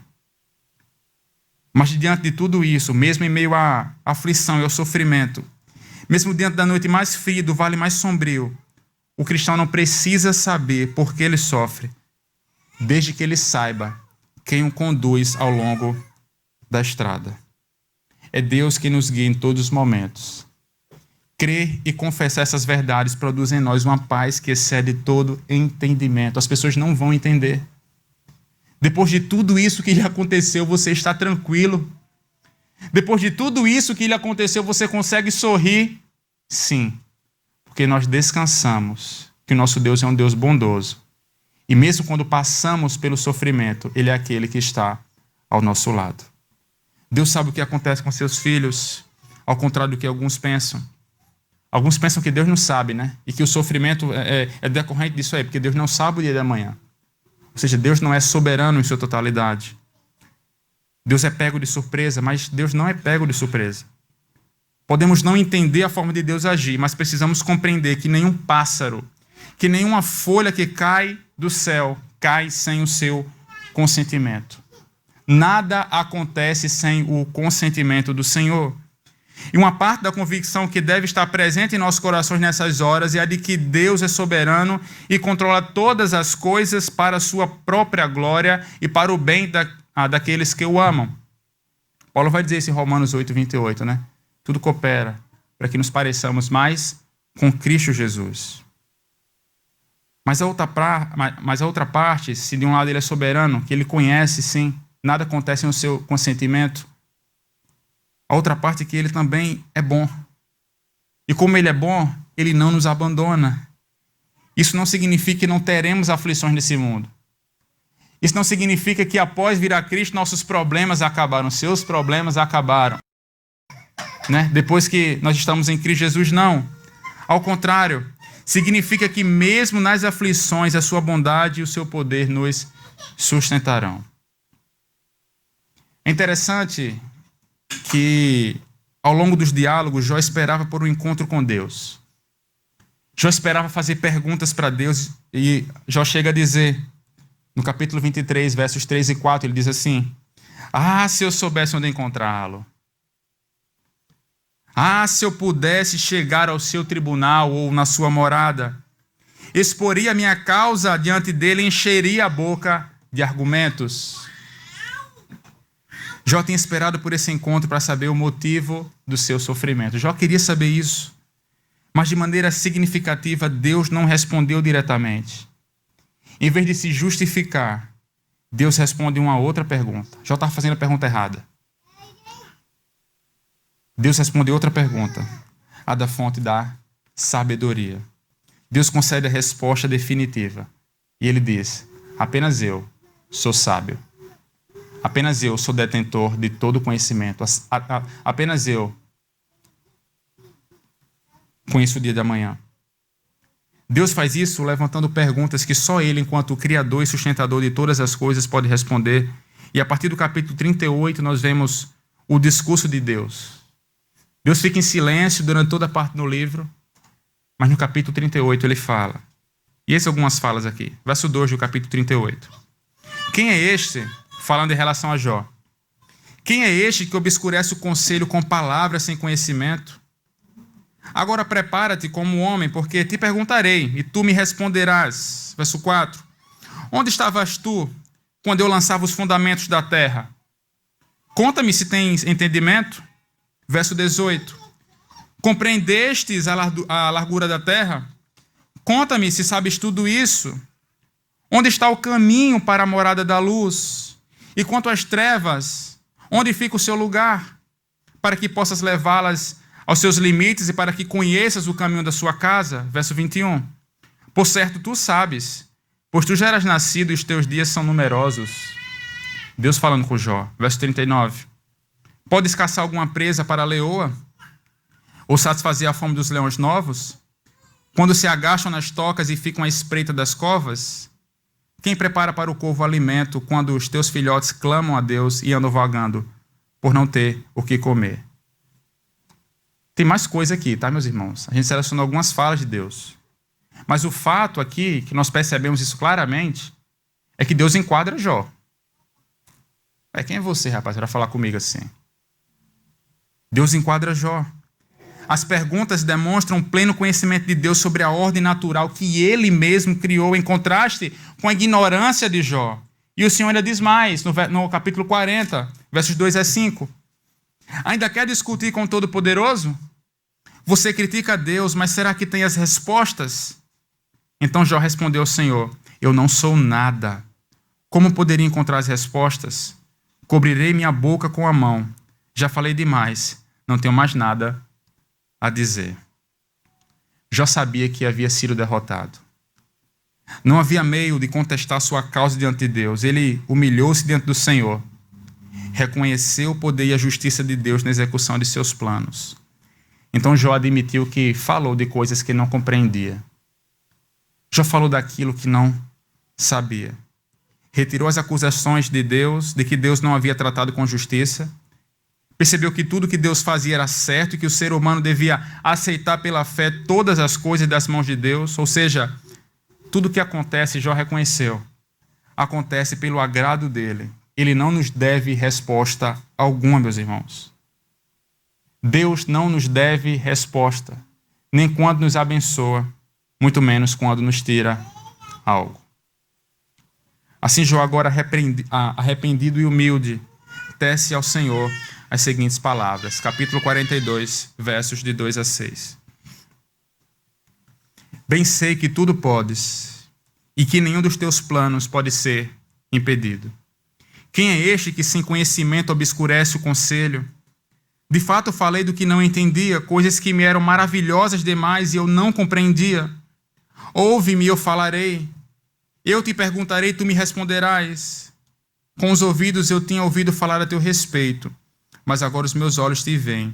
Mas diante de tudo isso, mesmo em meio à aflição e ao sofrimento, mesmo diante da noite mais fria, do vale mais sombrio, o cristão não precisa saber por que ele sofre, desde que ele saiba quem o conduz ao longo da estrada. É Deus quem nos guia em todos os momentos. Crer e confessar essas verdades produz em nós uma paz que excede todo entendimento. As pessoas não vão entender. Depois de tudo isso que lhe aconteceu, você está tranquilo. Depois de tudo isso que lhe aconteceu, você consegue sorrir? Sim, porque nós descansamos que o nosso Deus é um Deus bondoso. E mesmo quando passamos pelo sofrimento, Ele é aquele que está ao nosso lado. Deus sabe o que acontece com seus filhos, ao contrário do que alguns pensam. Alguns pensam que Deus não sabe, né? E que o sofrimento é decorrente disso aí, porque Deus não sabe o dia da manhã. Ou seja, Deus não é soberano em sua totalidade. Deus é pego de surpresa, mas Deus não é pego de surpresa. Podemos não entender a forma de Deus agir, mas precisamos compreender que nenhum pássaro, que nenhuma folha que cai do céu cai sem o seu consentimento. Nada acontece sem o consentimento do Senhor. E uma parte da convicção que deve estar presente em nossos corações nessas horas é a de que Deus é soberano e controla todas as coisas para a sua própria glória e para o bem daqueles que o amam. Paulo vai dizer isso em Romanos 8:28, né? Tudo coopera para que nos pareçamos mais com Cristo Jesus. Mas a outra parte, se de um lado ele é soberano, que ele conhece, sim, nada acontece sem o seu consentimento, a outra parte é que ele também é bom. E como ele é bom, ele não nos abandona. Isso não significa que não teremos aflições nesse mundo. Isso não significa que após vir a Cristo, nossos problemas acabaram. Seus problemas acabaram. Né? Depois que nós estamos em Cristo Jesus, não. Ao contrário, significa que mesmo nas aflições, a sua bondade e o seu poder nos sustentarão. É interessante que ao longo dos diálogos, Jó esperava por um encontro com Deus. Jó esperava fazer perguntas para Deus e Jó chega a dizer, no capítulo 23, versos 3 e 4, ele diz assim: ah, se eu soubesse onde encontrá-lo. Ah, se eu pudesse chegar ao seu tribunal ou na sua morada, exporia a minha causa diante dele e encheria a boca de argumentos. Jó tinha esperado por esse encontro para saber o motivo do seu sofrimento. Jó queria saber isso, mas de maneira significativa Deus não respondeu diretamente. Em vez de se justificar, Deus responde uma outra pergunta. Jó estava fazendo a pergunta errada. Deus responde outra pergunta, a da fonte da sabedoria. Deus concede a resposta definitiva. E ele diz: apenas eu sou sábio. Apenas eu sou detentor de todo conhecimento. Apenas eu conheço o dia da manhã. Deus faz isso levantando perguntas que só Ele, enquanto Criador e sustentador de todas as coisas, pode responder. E a partir do capítulo 38, nós vemos o discurso de Deus. Deus fica em silêncio durante toda a parte do livro, mas no capítulo 38 ele fala. E essas algumas falas aqui. Verso 2 do capítulo 38. Quem é este, falando em relação a Jó, quem é este que obscurece o conselho com palavras sem conhecimento? Agora prepara-te como homem, porque te perguntarei, e tu me responderás. Verso 4. Onde estavas tu, quando eu lançava os fundamentos da terra? Conta-me se tens entendimento. Verso 18. Compreendestes a largura da terra? Conta-me se sabes tudo isso. Onde está o caminho para a morada da luz? E quanto às trevas, onde fica o seu lugar? Para que possas levá-las aos seus limites e para que conheças o caminho da sua casa. Verso 21. Por certo, tu sabes, pois tu já eras nascido e os teus dias são numerosos. Deus falando com Jó. Verso 39. Podes caçar alguma presa para a leoa? Ou satisfazer a fome dos leões novos? Quando se agacham nas tocas e ficam à espreita das covas? Quem prepara para o corvo alimento quando os teus filhotes clamam a Deus e andam vagando por não ter o que comer? Tem mais coisa aqui, tá, meus irmãos? A gente selecionou algumas falas de Deus. Mas o fato aqui, que nós percebemos isso claramente, é que Deus enquadra Jó. Quem é você, rapaz, para falar comigo assim? Deus enquadra Jó. As perguntas demonstram pleno conhecimento de Deus sobre a ordem natural que ele mesmo criou, em contraste com a ignorância de Jó. E o Senhor ainda diz mais, no capítulo 40, versos 2 a 5. Ainda quer discutir com o Todo-Poderoso? Você critica a Deus, mas será que tem as respostas? Então Jó respondeu ao Senhor: eu não sou nada. Como poderia encontrar as respostas? Cobrirei minha boca com a mão. Já falei demais, não tenho mais nada a dizer. Jó sabia que havia sido derrotado. Não havia meio de contestar sua causa diante de Deus. Ele humilhou-se diante do Senhor. Reconheceu o poder e a justiça de Deus na execução de seus planos. Então Jó admitiu que falou de coisas que não compreendia. Jó falou daquilo que não sabia. Retirou as acusações de Deus, de que Deus não havia tratado com justiça. Percebeu que tudo que Deus fazia era certo e que o ser humano devia aceitar pela fé todas as coisas das mãos de Deus. Ou seja, tudo que acontece, Jó reconheceu, acontece pelo agrado dele. Ele não nos deve resposta alguma, meus irmãos. Deus não nos deve resposta, nem quando nos abençoa, muito menos quando nos tira algo. Assim, Jó, agora arrependido e humilde, tece ao Senhor as seguintes palavras. Capítulo 42, versos de 2 a 6. Bem sei que tudo podes, e que nenhum dos teus planos pode ser impedido. Quem é este que sem conhecimento obscurece o conselho? De fato falei do que não entendia, coisas que me eram maravilhosas demais e eu não compreendia. Ouve-me e eu falarei. Eu te perguntarei, tu me responderás. Com os ouvidos eu tinha ouvido falar a teu respeito, mas agora os meus olhos te veem.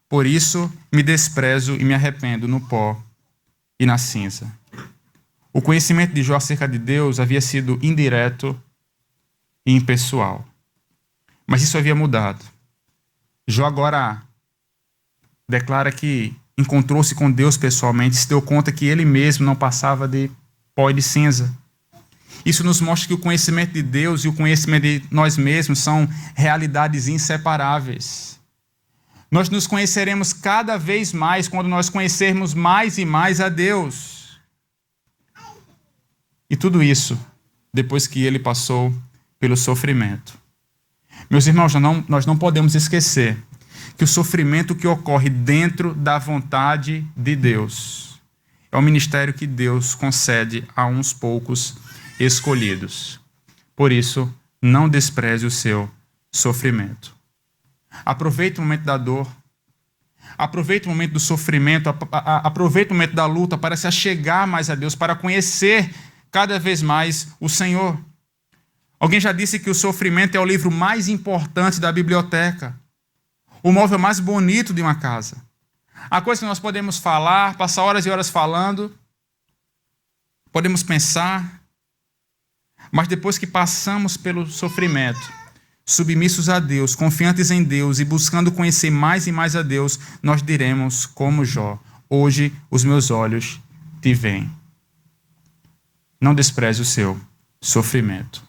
Por isso me desprezo e me arrependo no pó e na cinza. O conhecimento de Jó acerca de Deus havia sido indireto e impessoal. Mas isso havia mudado. Jó agora declara que encontrou-se com Deus pessoalmente, se deu conta que ele mesmo não passava de pó e de cinza. Isso nos mostra que o conhecimento de Deus e o conhecimento de nós mesmos são realidades inseparáveis. Nós nos conheceremos cada vez mais quando nós conhecermos mais e mais a Deus. E tudo isso depois que ele passou pelo sofrimento. Meus irmãos, nós não podemos esquecer que o sofrimento que ocorre dentro da vontade de Deus é o ministério que Deus concede a uns poucos escolhidos. Por isso, não despreze o seu sofrimento. Aproveite o momento da dor, aproveite o momento do sofrimento, aproveite o momento da luta para se achegar mais a Deus, para conhecer cada vez mais o Senhor. Alguém já disse que o sofrimento é o livro mais importante da biblioteca, o móvel mais bonito de uma casa. Há coisas que nós podemos falar, passar horas e horas falando, podemos pensar, mas depois que passamos pelo sofrimento, submissos a Deus, confiantes em Deus e buscando conhecer mais e mais a Deus, nós diremos como Jó: hoje os meus olhos te veem. Não despreze o seu sofrimento.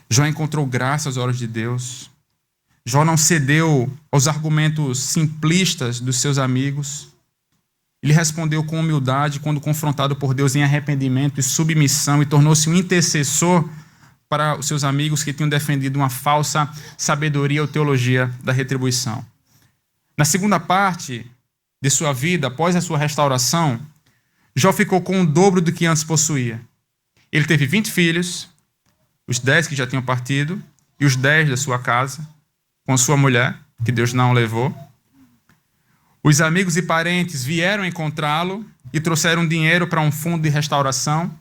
Jó encontrou graça aos olhos de Deus. Jó não cedeu aos argumentos simplistas dos seus amigos. Ele respondeu com humildade quando confrontado por Deus em arrependimento e submissão e tornou-se um intercessor para os seus amigos que tinham defendido uma falsa sabedoria ou teologia da retribuição. Na segunda parte de sua vida, após a sua restauração, Jó ficou com o dobro do que antes possuía. Ele teve 20 filhos, os 10 que já tinham partido, e os 10 da sua casa, com sua mulher, que Deus não levou. Os amigos e parentes vieram encontrá-lo e trouxeram dinheiro para um fundo de restauração.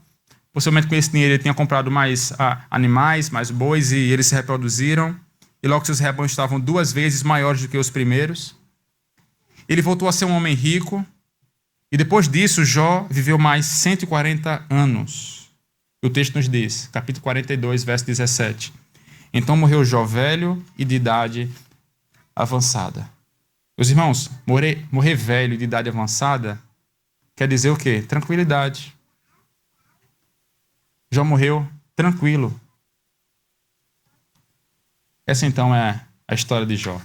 Possivelmente com esse dinheiro ele tinha comprado mais animais, mais bois, e eles se reproduziram. e logo seus rebanhos estavam 2 vezes maiores do que os primeiros. Ele voltou a ser um homem rico, e depois disso Jó viveu mais 140 anos. E o texto nos diz, capítulo 42, verso 17. Então morreu Jó velho e de idade avançada. Meus irmãos, morrer velho e de idade avançada quer dizer o quê? Tranquilidade. Jó morreu tranquilo. Essa então é a história de Jó.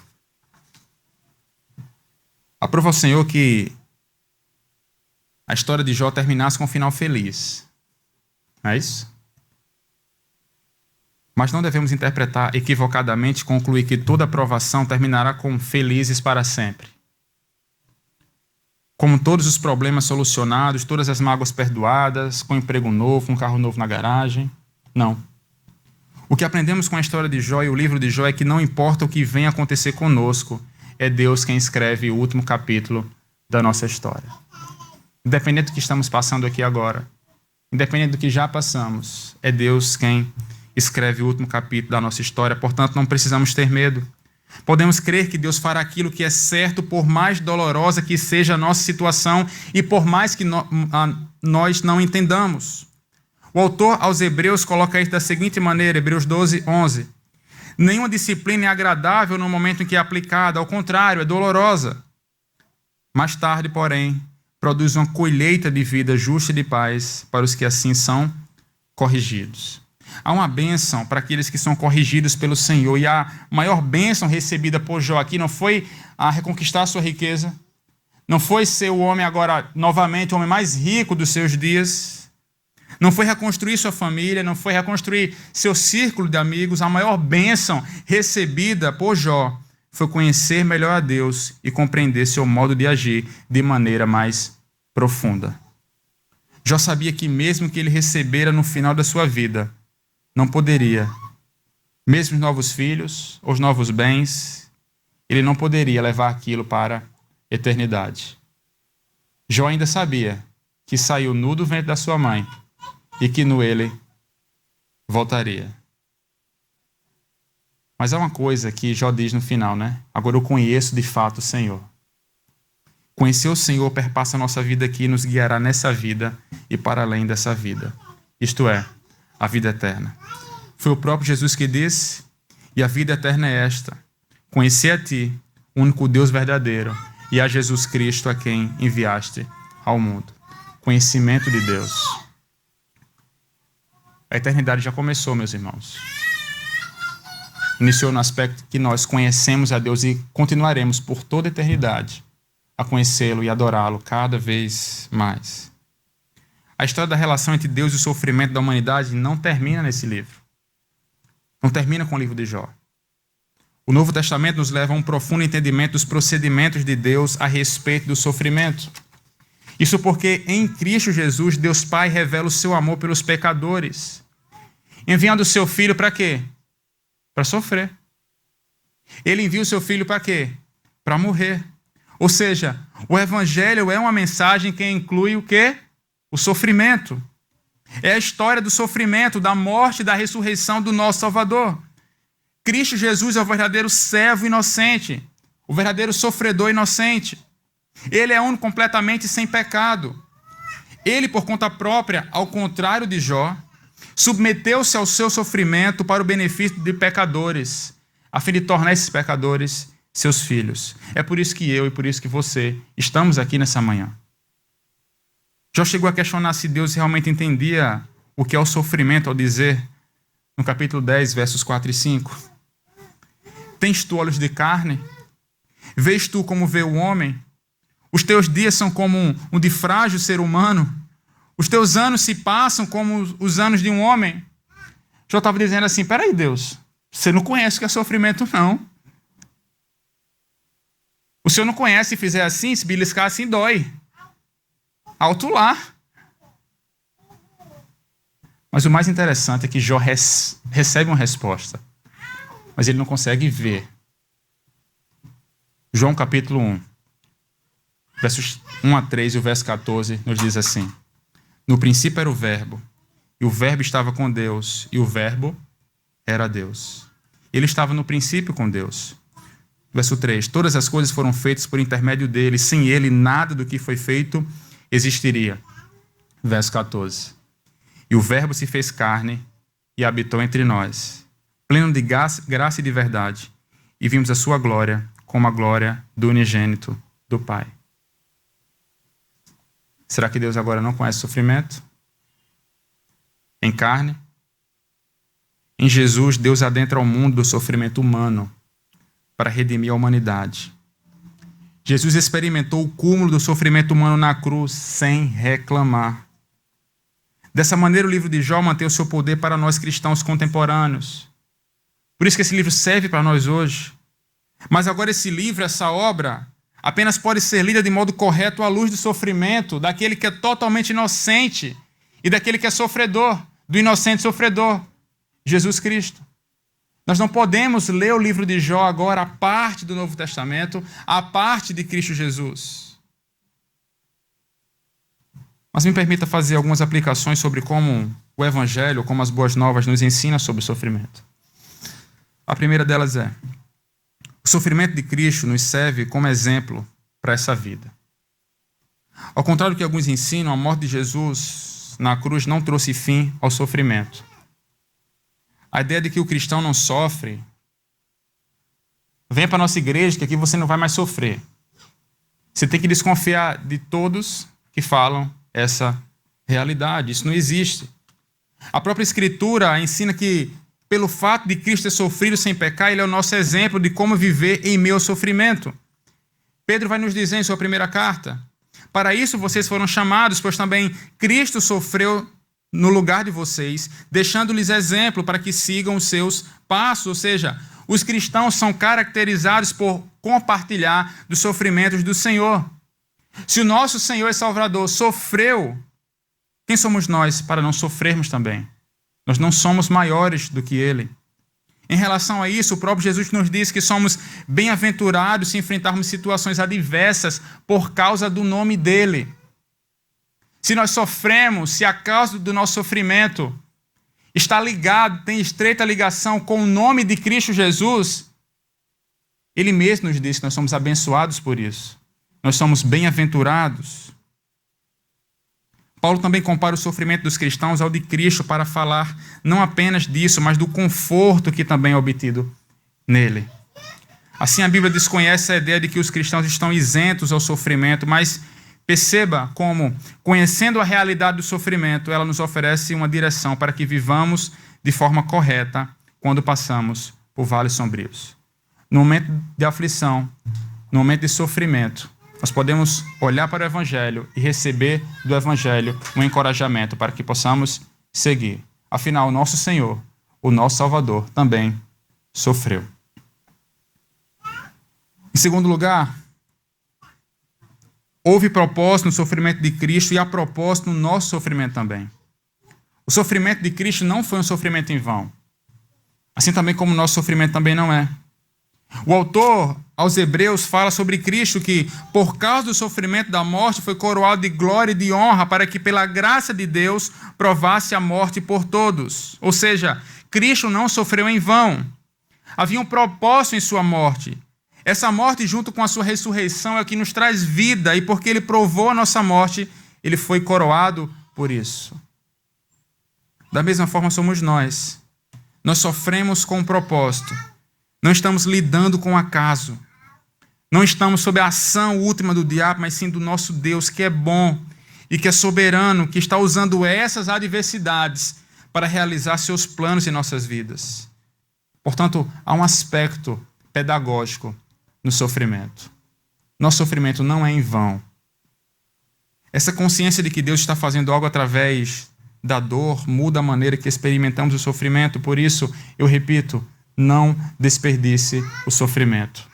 Aprova ao Senhor que a história de Jó terminasse com um final feliz. Não é isso? Mas não devemos interpretar equivocadamente e concluir que toda aprovação terminará com felizes para sempre. Como todos os problemas solucionados, todas as mágoas perdoadas, com emprego novo, um carro novo na garagem. Não. O que aprendemos com a história de Jó e o livro de Jó é que não importa o que venha acontecer conosco, é Deus quem escreve o último capítulo da nossa história. Independente do que estamos passando aqui agora, independente do que já passamos, é Deus quem escreve o último capítulo da nossa história. Portanto, não precisamos ter medo. Podemos crer que Deus fará aquilo que é certo, por mais dolorosa que seja a nossa situação e por mais que nós não entendamos. O autor aos Hebreus coloca isso da seguinte maneira, Hebreus 12, 11. Nenhuma disciplina é agradável no momento em que é aplicada, ao contrário, é dolorosa. Mais tarde, porém, produz uma colheita de vida justa e de paz para os que assim são corrigidos. Há uma bênção para aqueles que são corrigidos pelo Senhor. E a maior bênção recebida por Jó aqui não foi a reconquistar a sua riqueza, não foi ser o homem agora, novamente, o homem mais rico dos seus dias, não foi reconstruir sua família, não foi reconstruir seu círculo de amigos. A maior bênção recebida por Jó foi conhecer melhor a Deus e compreender seu modo de agir de maneira mais profunda. Jó sabia que mesmo que ele recebera no final da sua vida, não poderia, mesmo os novos filhos, os novos bens, ele não poderia levar aquilo para a eternidade. Jó ainda sabia que saiu nu do ventre da sua mãe e que no ele voltaria. Mas há uma coisa que Jó diz no final, né? Agora eu conheço de fato o Senhor. Conhecer o Senhor perpassa a nossa vida aqui e nos guiará nessa vida e para além dessa vida. Isto é, a vida eterna. Foi o próprio Jesus que disse, e a vida eterna é esta: conhecer a Ti, o único Deus verdadeiro, e a Jesus Cristo a quem enviaste ao mundo. Conhecimento de Deus. A eternidade já começou, meus irmãos. Iniciou no aspecto que nós conhecemos a Deus e continuaremos por toda a eternidade a conhecê-lo e adorá-lo cada vez mais. A história da relação entre Deus e o sofrimento da humanidade não termina nesse livro. Não termina com o livro de Jó. O Novo Testamento nos leva a um profundo entendimento dos procedimentos de Deus a respeito do sofrimento. Isso porque em Cristo Jesus, Deus Pai revela o seu amor pelos pecadores, enviando o seu Filho para quê? Para sofrer. Ele envia o seu Filho para quê? Para morrer. Ou seja, o Evangelho é uma mensagem que inclui o quê? O sofrimento. É a história do sofrimento, da morte e da ressurreição do nosso Salvador. Cristo Jesus é o verdadeiro servo inocente, o verdadeiro sofredor inocente. Ele é único, completamente sem pecado. Ele, por conta própria, ao contrário de Jó, submeteu-se ao seu sofrimento para o benefício de pecadores, a fim de tornar esses pecadores seus filhos. É por isso que eu e por isso que você estamos aqui nessa manhã. Jó chegou a questionar se Deus realmente entendia o que é o sofrimento ao dizer, no capítulo 10, versos 4 e 5, tens tu olhos de carne? Vês tu como vê o homem? Os teus dias são como um de frágil ser humano? Os teus anos se passam como os anos de um homem? Jó estava dizendo assim, peraí Deus, você não conhece o que é sofrimento não. O Senhor não conhece, se fizer assim, se beliscar assim, dói. Alto lá. Mas o mais interessante é que Jó recebe uma resposta, mas ele não consegue ver. João capítulo 1, versos 1 a 3 e o verso 14 nos diz assim: no princípio era o Verbo, e o Verbo estava com Deus, e o Verbo era Deus. Ele estava no princípio com Deus. Verso 3. Todas as coisas foram feitas por intermédio dele. Sem ele, nada do que foi feito existiria. Verso 14. E o Verbo se fez carne e habitou entre nós, pleno de graça e de verdade. E vimos a sua glória como a glória do unigênito do Pai. Será que Deus agora não conhece sofrimento? Em carne? Em Jesus, Deus adentra ao mundo do sofrimento humano para redimir a humanidade. Jesus experimentou o cúmulo do sofrimento humano na cruz sem reclamar. Dessa maneira, o livro de Jó mantém o seu poder para nós cristãos contemporâneos. Por isso que esse livro serve para nós hoje. Mas agora esse livro, essa obra, apenas pode ser lida de modo correto à luz do sofrimento daquele que é totalmente inocente e daquele que é sofredor, do inocente sofredor, Jesus Cristo. Nós não podemos ler o livro de Jó agora à parte do Novo Testamento, à parte de Cristo Jesus. Mas me permita fazer algumas aplicações sobre como o Evangelho, como as Boas Novas nos ensina sobre o sofrimento. A primeira delas é: o sofrimento de Cristo nos serve como exemplo para essa vida. Ao contrário do que alguns ensinam, a morte de Jesus na cruz não trouxe fim ao sofrimento. A ideia de que o cristão não sofre, venha para a nossa igreja que aqui você não vai mais sofrer. Você tem que desconfiar de todos que falam essa realidade. Isso não existe. A própria Escritura ensina que, pelo fato de Cristo ter sofrido sem pecar, ele é o nosso exemplo de como viver em meio ao sofrimento. Pedro vai nos dizer em sua primeira carta: para isso vocês foram chamados, pois também Cristo sofreu no lugar de vocês, deixando-lhes exemplo para que sigam os seus passos. Ou seja, os cristãos são caracterizados por compartilhar dos sofrimentos do Senhor. Se o nosso Senhor e Salvador sofreu, quem somos nós para não sofrermos também? Nós não somos maiores do que Ele. Em relação a isso, o próprio Jesus nos diz que somos bem-aventurados se enfrentarmos situações adversas por causa do nome dEle. Se nós sofremos, se a causa do nosso sofrimento está ligado, tem estreita ligação com o nome de Cristo Jesus, Ele mesmo nos diz que nós somos abençoados por isso. Nós somos bem-aventurados. Paulo também compara o sofrimento dos cristãos ao de Cristo para falar não apenas disso, mas do conforto que também é obtido nele. Assim, a Bíblia desconhece a ideia de que os cristãos estão isentos ao sofrimento, mas perceba como, conhecendo a realidade do sofrimento, ela nos oferece uma direção para que vivamos de forma correta quando passamos por vales sombrios. No momento de aflição, no momento de sofrimento, nós podemos olhar para o Evangelho e receber do Evangelho um encorajamento para que possamos seguir. Afinal, o nosso Senhor, o nosso Salvador, também sofreu. Em segundo lugar, houve propósito no sofrimento de Cristo e há propósito no nosso sofrimento também. O sofrimento de Cristo não foi um sofrimento em vão. Assim também como o nosso sofrimento também não é. O autor aos Hebreus fala sobre Cristo que, por causa do sofrimento da morte, foi coroado de glória e de honra para que, pela graça de Deus, provasse a morte por todos. Ou seja, Cristo não sofreu em vão. Havia um propósito em sua morte. Essa morte, junto com a sua ressurreição, é o que nos traz vida, e porque ele provou a nossa morte, ele foi coroado por isso. Da mesma forma somos nós. Nós sofremos com um propósito. Não estamos lidando com o acaso. Não estamos sob a ação última do diabo, mas sim do nosso Deus, que é bom e que é soberano, que está usando essas adversidades para realizar seus planos em nossas vidas. Portanto, há um aspecto pedagógico no sofrimento. Nosso sofrimento não é em vão. Essa consciência de que Deus está fazendo algo através da dor muda a maneira que experimentamos o sofrimento. Por isso, eu repito, não desperdice o sofrimento.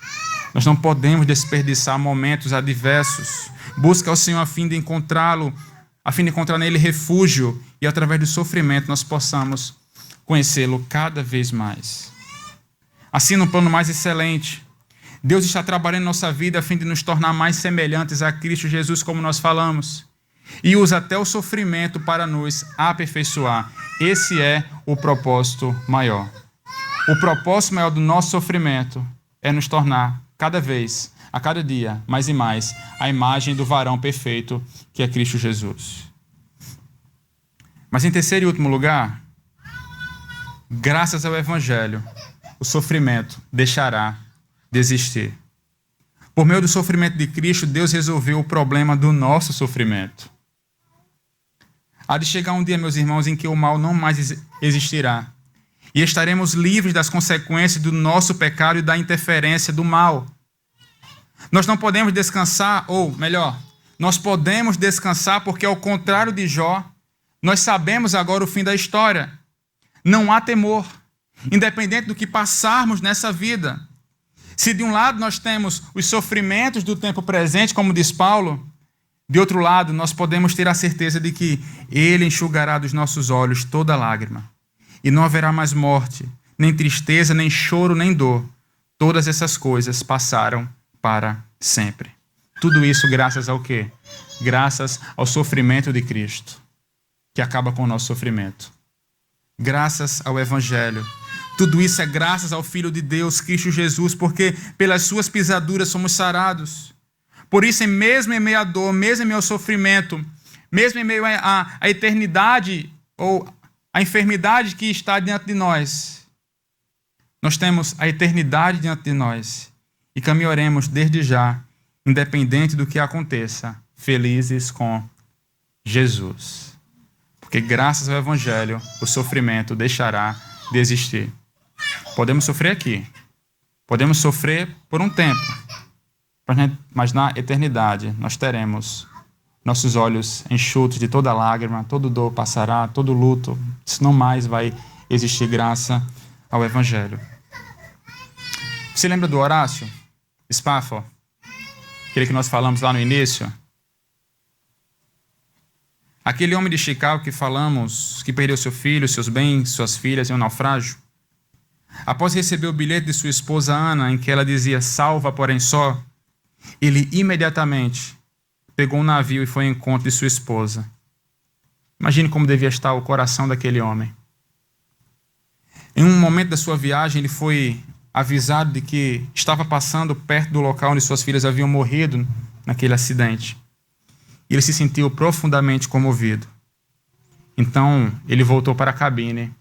Nós não podemos desperdiçar momentos adversos. Busca ao Senhor a fim de encontrá-lo, a fim de encontrar nele refúgio e através do sofrimento nós possamos conhecê-lo cada vez mais. Assim, no plano mais excelente, Deus está trabalhando em nossa vida a fim de nos tornar mais semelhantes a Cristo Jesus, como nós falamos, e usa até o sofrimento para nos aperfeiçoar. Esse é o propósito maior. O propósito maior do nosso sofrimento é nos tornar cada vez, a cada dia, mais e mais, a imagem do varão perfeito que é Cristo Jesus. Mas em terceiro e último lugar, graças ao Evangelho, o sofrimento deixará de existir. Por meio do sofrimento de Cristo, Deus resolveu o problema do nosso sofrimento. Há de chegar um dia, meus irmãos, em que o mal não mais existirá. E estaremos livres das consequências do nosso pecado e da interferência do mal. Nós não podemos descansar, ou melhor, nós podemos descansar porque, ao contrário de Jó, nós sabemos agora o fim da história. Não há temor, independente do que passarmos nessa vida. Se de um lado nós temos os sofrimentos do tempo presente, como diz Paulo, de outro lado nós podemos ter a certeza de que Ele enxugará dos nossos olhos toda lágrima. E não haverá mais morte, nem tristeza, nem choro, nem dor. Todas essas coisas passaram para sempre. Tudo isso graças ao quê? Graças ao sofrimento de Cristo, que acaba com o nosso sofrimento. Graças ao Evangelho. Tudo isso é graças ao Filho de Deus, Cristo Jesus, porque pelas suas pisaduras somos sarados. Por isso, mesmo em meio à dor, mesmo em meio ao sofrimento, mesmo em meio à eternidade ou à enfermidade que está diante de nós, nós temos a eternidade diante de nós e caminharemos desde já, independente do que aconteça, felizes com Jesus. Porque graças ao Evangelho, o sofrimento deixará de existir. Podemos sofrer aqui. Podemos sofrer por um tempo. Mas na eternidade nós teremos nossos olhos enxutos de toda lágrima, todo dor passará, todo luto. Isso não mais vai existir graça ao Evangelho. Você lembra do Horácio Spafford? Aquele que nós falamos lá no início? Aquele homem de Chicago que falamos, que perdeu seu filho, seus bens, suas filhas em um naufrágio. Após receber o bilhete de sua esposa Ana, em que ela dizia salva, porém só, ele imediatamente pegou um navio e foi ao encontro de sua esposa. Imagine como devia estar o coração daquele homem. Em um momento da sua viagem, ele foi avisado de que estava passando perto do local onde suas filhas haviam morrido naquele acidente. E ele se sentiu profundamente comovido. Então, ele voltou para a cabine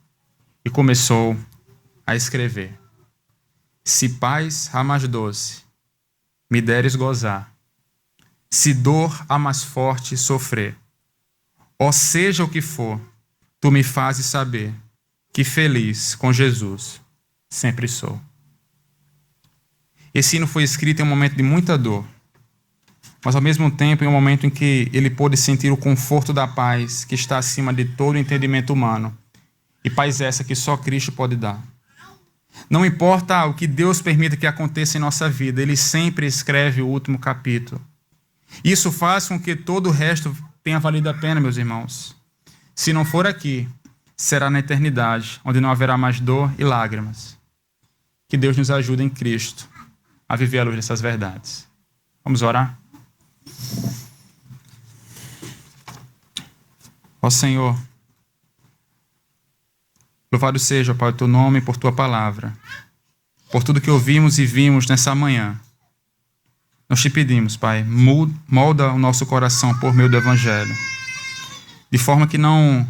e começou a escrever: se paz a mais doce me deres gozar, se dor a mais forte sofrer, ou seja o que for, tu me fazes saber que feliz com Jesus sempre sou. Esse hino foi escrito em um momento de muita dor, mas ao mesmo tempo em um momento em que ele pôde sentir o conforto da paz que está acima de todo o entendimento humano, e paz essa que só Cristo pode dar. Não importa o que Deus permita que aconteça em nossa vida, Ele sempre escreve o último capítulo. Isso faz com que todo o resto tenha valido a pena, meus irmãos. Se não for aqui, será na eternidade, onde não haverá mais dor e lágrimas. Que Deus nos ajude em Cristo a viver à luz dessas verdades. Vamos orar? Ó Senhor, louvado seja, Pai, o Teu nome por Tua palavra, por tudo que ouvimos e vimos nessa manhã. Nós te pedimos, Pai, molda o nosso coração por meio do Evangelho, de forma que não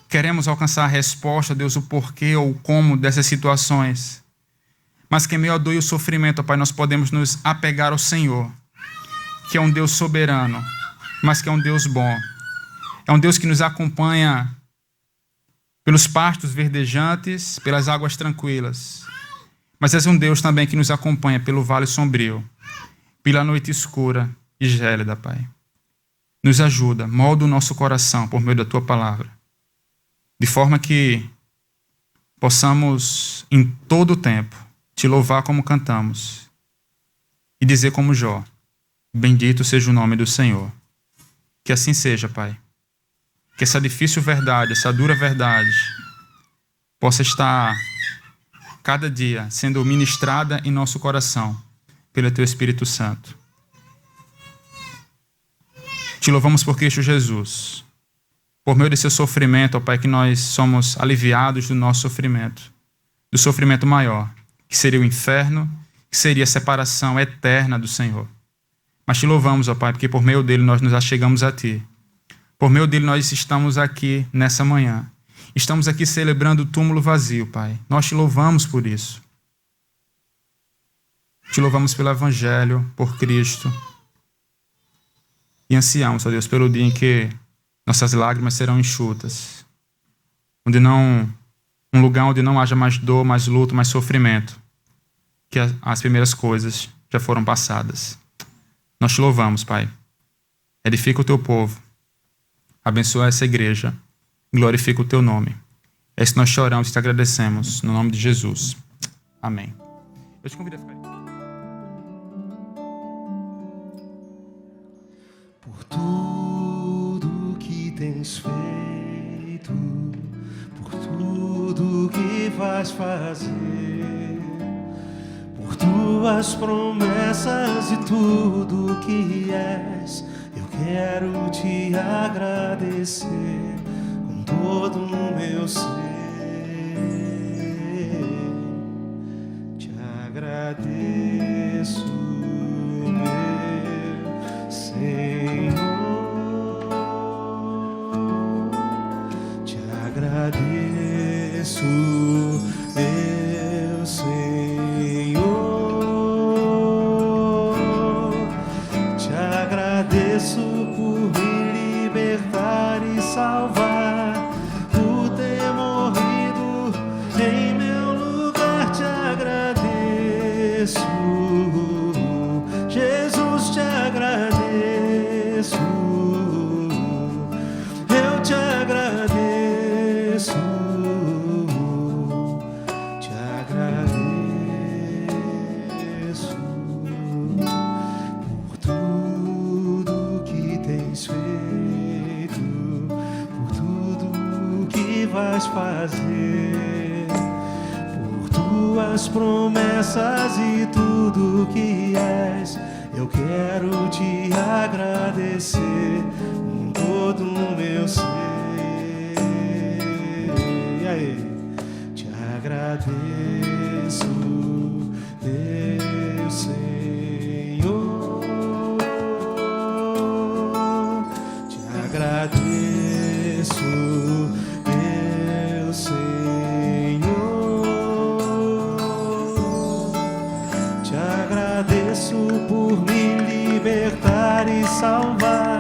queremos alcançar a resposta, Deus, o porquê ou o como dessas situações, mas que em meio à dor e ao sofrimento, Pai, nós podemos nos apegar ao Senhor, que é um Deus soberano, mas que é um Deus bom. É um Deus que nos acompanha pelos pastos verdejantes, pelas águas tranquilas. Mas és um Deus também que nos acompanha pelo vale sombrio, pela noite escura e gélida, Pai. Nos ajuda, molda o nosso coração por meio da Tua palavra, de forma que possamos, em todo o tempo, Te louvar como cantamos e dizer como Jó: bendito seja o nome do Senhor. Que assim seja, Pai. Que essa difícil verdade, essa dura verdade, possa estar cada dia sendo ministrada em nosso coração pelo Teu Espírito Santo. Te louvamos por Cristo Jesus. Por meio desse seu sofrimento, ó Pai, que nós somos aliviados do nosso sofrimento, do sofrimento maior, que seria o inferno, que seria a separação eterna do Senhor. Mas te louvamos, ó Pai, porque por meio dele nós nos achegamos a Ti. Por meio dele nós estamos aqui nessa manhã. Estamos aqui celebrando o túmulo vazio, Pai. Nós te louvamos por isso. Te louvamos pelo Evangelho, por Cristo. E ansiamos, ó Deus, pelo dia em que nossas lágrimas serão enxutas. Um lugar onde não haja mais dor, mais luto, mais sofrimento. Que as primeiras coisas já foram passadas. Nós te louvamos, Pai. Edifica o teu povo. Abençoa essa igreja. Glorifica o teu nome. É isso que nós choramos e te agradecemos. No nome de Jesus. Amém. Eu te convido a ficar. Por tudo que tens feito, por tudo que vais fazer, por tuas promessas e tudo que és, eu quero te agradecer com todo o meu ser. Te agradeço, meu Senhor. Te agradeço, meu Senhor. Te agradeço por me libertar e salvar, por ter morrido em meu lugar. Te agradeço, Jesus, te agradeço. Eu te agradeço, te agradeço por tudo que tens feito, por tudo que vais fazer, por tuas promessas e tudo que és. Eu quero te agradecer com todo o meu ser. E aí? Te agradeço, meu Senhor. Te agradeço, meu Senhor. Te agradeço por me libertar e salvar,